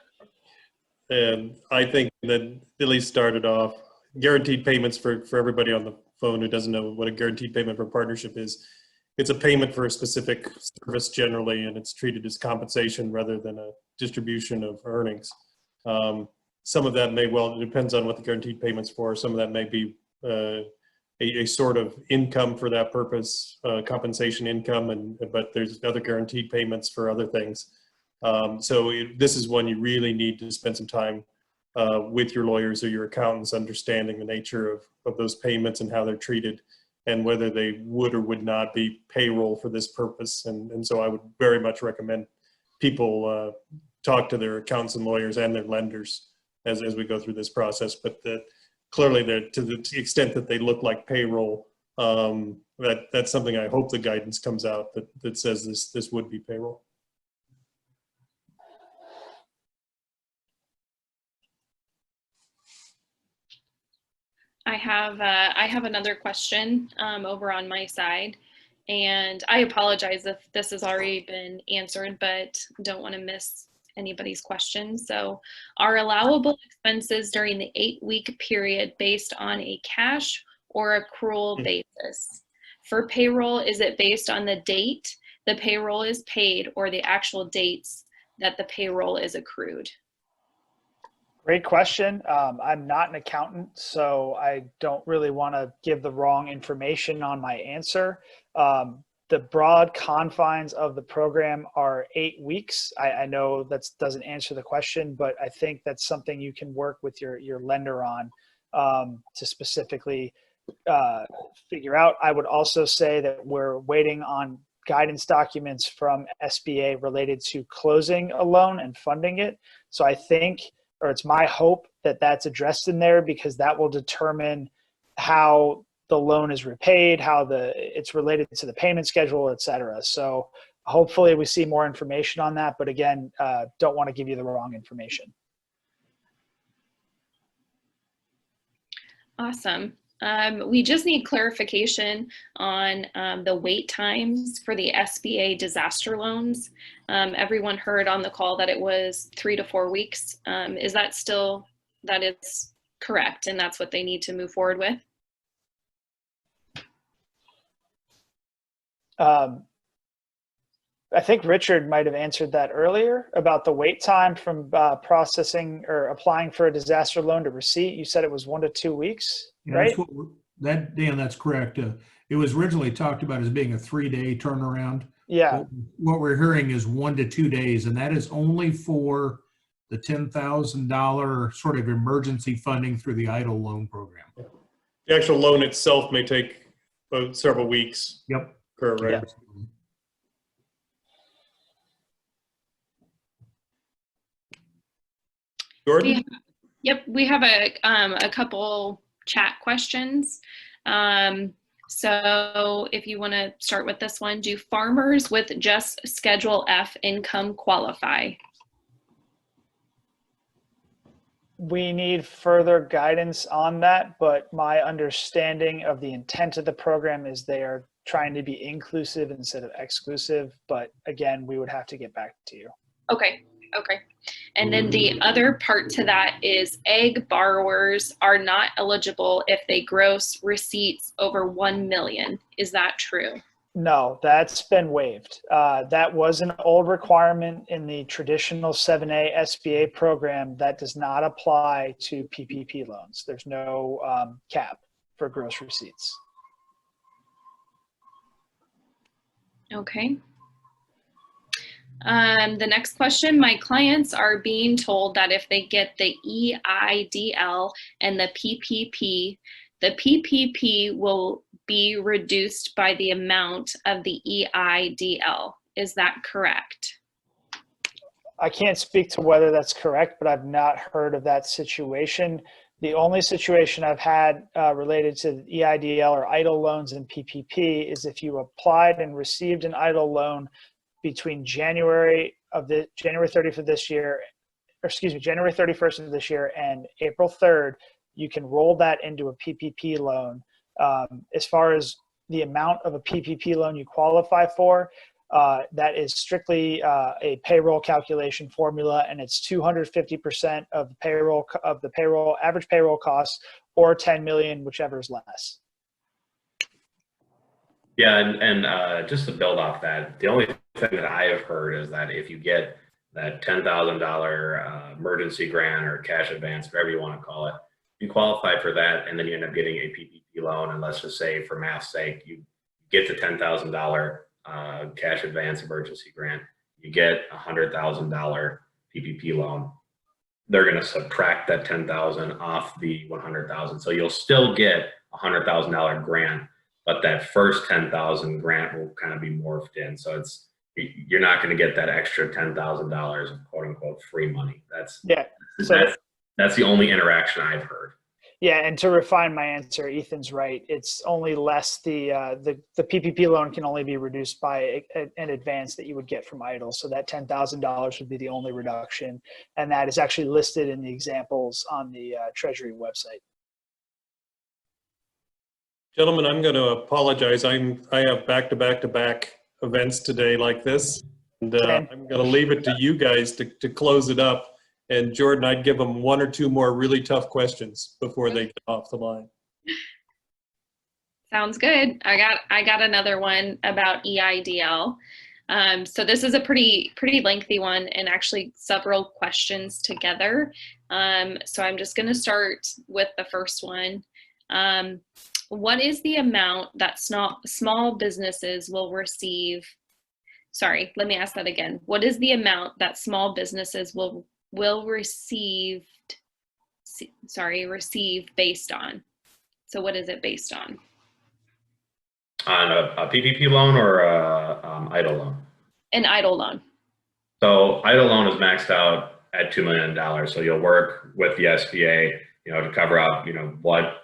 A: And I think that at least started off, guaranteed payments for everybody on the phone who doesn't know what a guaranteed payment for partnership is. It's a payment for a specific service generally, and it's treated as compensation rather than a distribution of earnings. Some of that may, well, it depends on what the guaranteed payment's for. Some of that may be a sort of income for that purpose, compensation income, but there's other guaranteed payments for other things. This is one you really need to spend some time with your lawyers or your accountants, understanding the nature of those payments and how they're treated, and whether they would or would not be payroll for this purpose. And so I would very much recommend people talk to their accountants and lawyers and their lenders as we go through this process. But clearly, to the extent that they look like payroll, that's something I hope the guidance comes out that says this would be payroll.
E: I have another question over on my side, and I apologize if this has already been answered, but don't want to miss anybody's question. So, are allowable expenses during the 8-week period based on a cash or accrual basis? For payroll, is it based on the date the payroll is paid or the actual dates that the payroll is accrued?
C: Great question. I'm not an accountant, so I don't really want to give the wrong information on my answer. The broad confines of the program are 8 weeks. I know that doesn't answer the question, but I think that's something you can work with your lender on to specifically figure out. I would also say that we're waiting on guidance documents from SBA related to closing a loan and funding it. So I think, or it's my hope that that's addressed in there, because that will determine how the loan is repaid, how it's related to the payment schedule, et cetera. So hopefully we see more information on that, but again, don't want to give you the wrong information.
E: Awesome. We just need clarification on the wait times for the SBA disaster loans. Everyone heard on the call that it was 3 to 4 weeks. Is that still, that is correct, and that's what they need to move forward with?
C: I think Richard might have answered that earlier about the wait time from processing or applying for a disaster loan to receipt. You said it was 1 to 2 weeks, right?
B: Dan, that's correct. It was originally talked about as being a 3-day turnaround.
C: Yeah.
B: What we're hearing is 1 to 2 days, and that is only for the $10,000 sort of emergency funding through the EIDL loan program.
A: The actual loan itself may take several weeks.
B: Yep.
A: Correct.
C: Yeah.
A: Jordan?
E: We have a couple chat questions. So if you want to start with this one, do farmers with just Schedule F income qualify?
C: We need further guidance on that, but my understanding of the intent of the program is they are trying to be inclusive instead of exclusive. But again, we would have to get back to you.
E: Okay. And then the other part to that is ag borrowers are not eligible if they gross receipts over 1 million. Is that true?
C: No, that's been waived. That was an old requirement in the traditional 7A SBA program that does not apply to PPP loans. There's no cap for gross receipts.
E: Okay. The next question, my clients are being told that if they get the EIDL and the PPP will be reduced by the amount of the EIDL. Is that correct?
C: I can't speak to whether that's correct, but I've not heard of that situation. The only situation I've had related to EIDL or EIDL loans and PPP is if you applied and received an EIDL loan between January 30th of this year, or excuse me, January 31st of this year and April 3rd, you can roll that into a PPP loan. As far as the amount of a PPP loan you qualify for, that is strictly a payroll calculation formula, and it's 250% of the payroll average payroll costs, or 10 million, whichever is less.
D: Yeah, and just to build off that, the only thing that I have heard is that if you get that $10,000 emergency grant or cash advance, whatever you want to call it, you qualify for that, and then you end up getting a PPP loan. And let's just say, for math's sake, you get the $10,000 cash advance emergency grant, you get a $100,000 PPP loan. They're going to subtract that $10,000 off the $100,000, so you'll still get a $100,000 grant, but that first $10,000 grant will kind of be morphed in. So you're not going to get that extra $10,000 of quote unquote free money. That's the only interaction I've heard.
C: Yeah, and to refine my answer, Ethan's right. It's only less. The PPP loan can only be reduced by an advance that you would get from EIDL. So that $10,000 would be the only reduction, and that is actually listed in the examples on the Treasury website.
A: Gentlemen, I'm going to apologize. I have back-to-back events today like this, and I'm going to leave it to you guys to close it up. And Jordan, I'd give them one or two more really tough questions before they get off the line.
E: Sounds good. I got another one about EIDL. So this is a pretty lengthy one, and actually several questions together. So I'm just going to start with the first one. What is the amount that small businesses will receive? Sorry, let me ask that again. What is the amount that small businesses will receive based on? So what is it based on?
D: On a PPP loan or a EIDL loan?
E: An EIDL loan.
D: So EIDL loan is maxed out at $2 million. So you'll work with the SBA, to cover up, what,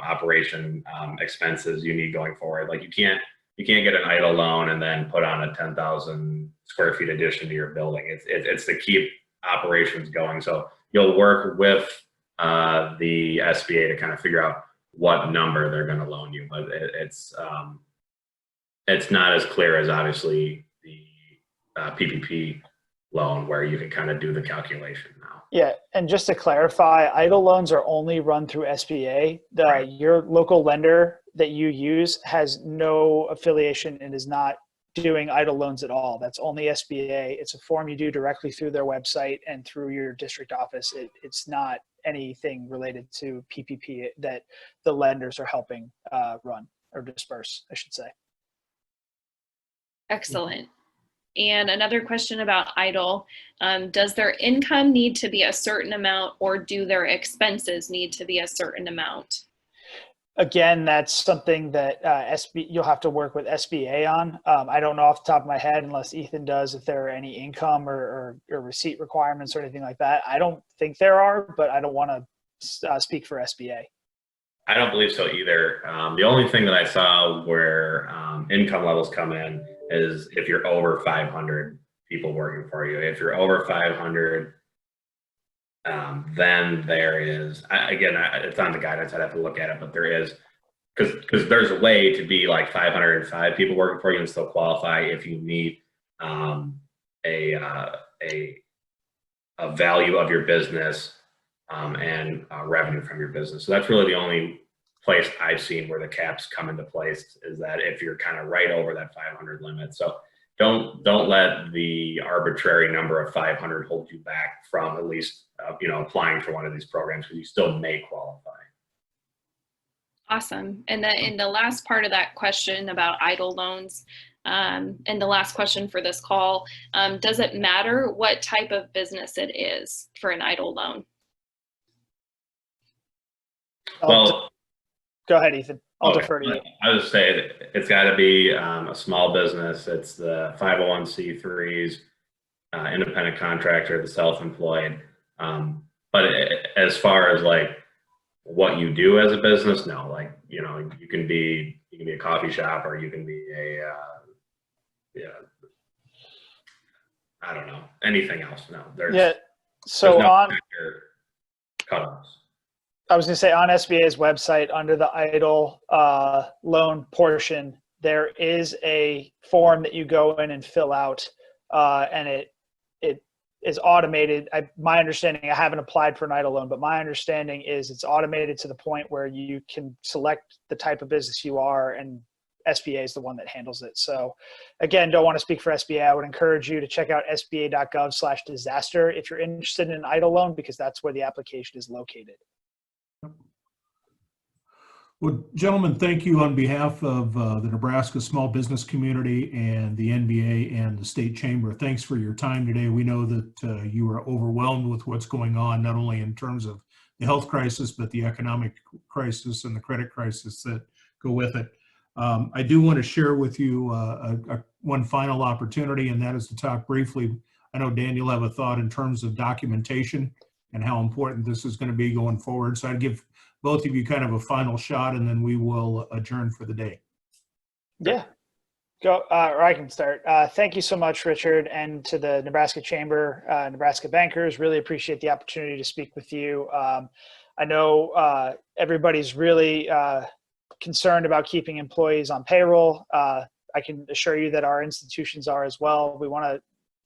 D: operation expenses you need going forward. Like you can't get an EIDL loan and then put on a 10,000 square feet addition to your building. It's to keep operations going. So you'll work with the SBA to kind of figure out what number they're going to loan you, but it's not as clear as obviously the PPP loan, where you can kind of do the calculation now.
C: Yeah, and just to clarify, EIDL loans are only run through SBA.
D: Right.
C: Your local lender that you use has no affiliation and is not doing EIDL loans at all. That's only SBA. It's a form you do directly through their website and through your district office. It's not anything related to PPP that the lenders are helping run or disperse, I should say.
E: Excellent. And another question about EIDL, does their income need to be a certain amount, or do their expenses need to be a certain amount?
C: Again, that's something that you'll have to work with SBA on. I don't know off the top of my head, unless Ethan does, if there are any income or receipt requirements or anything like that. I don't think there are, but I don't want to speak for SBA.
D: I don't believe so either. The only thing that I saw where income levels come in is if you're over 500 people working for you. If you're over 500, then there is, again, it's on the guidance, I'd have to look at it, but there is, because there's a way to be like 505 people working for you and still qualify if you meet a value of your business and revenue from your business. So that's really the only place I've seen where the caps come into place, is that if you're kind of right over that 500 limit. So don't let the arbitrary number of 500 hold you back from at least applying for one of these programs, because you still may qualify.
E: Awesome. And then in the last part of that question about EIDL loans, and the last question for this call, does it matter what type of business it is for an EIDL loan?
D: Well,
C: go ahead, Ethan. I'll defer to you.
D: I would say it's got to be a small business. It's the 501c3s. independent contractor, the self-employed. But as far as like what you do as a business, no, like, you know, you can be a coffee shop, or you can be I don't know, anything else. No,
C: So
D: there's no
C: on,
D: sector cutoffs.
C: I was going to say, on SBA's website, under the idle loan portion, there is a form that you go in and fill out, and it is automated. My understanding, I haven't applied for an idle loan, but my understanding is it's automated to the point where you can select the type of business you are, and SBA is the one that handles it. So again, don't want to speak for SBA. I would encourage you to check out sba.gov/disaster if you're interested in an idle loan, because that's where the application is located.
B: Well, gentlemen, thank you on behalf of the Nebraska small business community and the NBA and the state chamber. Thanks for your time today. We know that you are overwhelmed with what's going on, not only in terms of the health crisis, but the economic crisis and the credit crisis that go with it. I do want to share with you one final opportunity, and that is to talk briefly. I know, Dan, you'll have a thought in terms of documentation and how important this is going to be going forward. So I'd give both of you kind of a final shot, and then we will adjourn for the day.
C: Yeah, go. Or I can start. Thank you so much, Richard, and to the Nebraska Chamber, Nebraska bankers. Really appreciate the opportunity to speak with you. I know everybody's really concerned about keeping employees on payroll. I can assure you that our institutions are as well.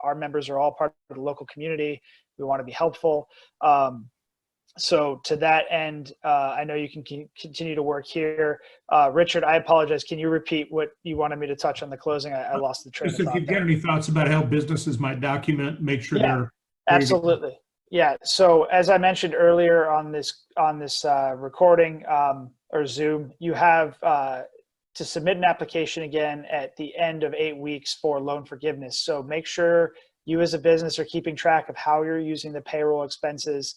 C: Our members are all part of the local community. We want to be helpful. So to that end, I know you can continue to work here. Richard, I apologize. Can you repeat what you wanted me to touch on the closing? I lost the train of thought.
B: If you get any thoughts about how businesses might document, make sure they're
C: absolutely. Yeah. So as I mentioned earlier on this recording or Zoom, you have to submit an application again at the end of 8 weeks for loan forgiveness. So make sure you as a business are keeping track of how you're using the payroll expenses.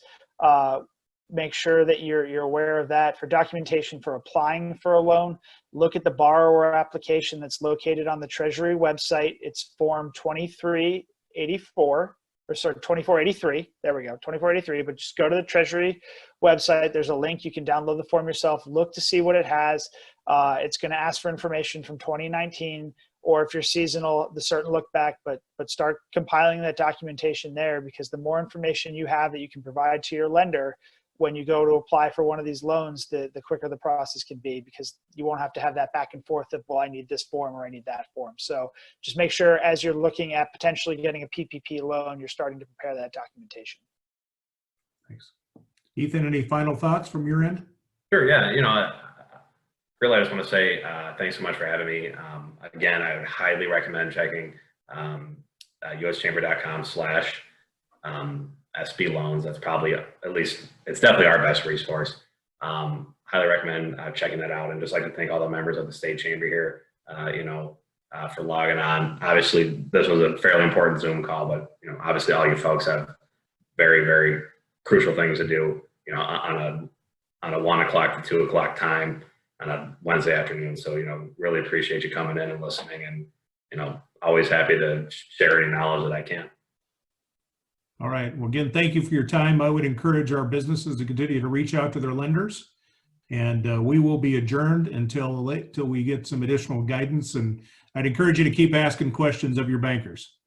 C: Make sure that you're aware of that. For documentation for applying for a loan, look at the borrower application that's located on the Treasury website. It's Form 2483. There we go, 2483. But just go to the Treasury website. There's a link. You can download the form yourself. Look to see what it has. It's going to ask for information from 2019, or if you're seasonal, the certain look back, but start compiling that documentation there, because the more information you have that you can provide to your lender when you go to apply for one of these loans, the quicker the process can be, because you won't have to have that back and forth of, well, I need this form or I need that form. So just make sure as you're looking at potentially getting a PPP loan, you're starting to prepare that documentation.
B: Thanks. Ethan, any final thoughts from your end?
D: Sure, yeah. Really, I just want to say thanks so much for having me. Again, I would highly recommend checking uschamber.com/SB loans. That's probably, at least, it's definitely our best resource. Highly recommend checking that out. And just like to thank all the members of the state chamber here, for logging on. Obviously, this was a fairly important Zoom call, but obviously all you folks have very, very crucial things to do, on a 1 o'clock to 2 o'clock time on a Wednesday afternoon. So, really appreciate you coming in and listening, and, always happy to share any knowledge that I can.
B: All right. Well, again, thank you for your time. I would encourage our businesses to continue to reach out to their lenders, and we will be adjourned until we get some additional guidance. And I'd encourage you to keep asking questions of your bankers.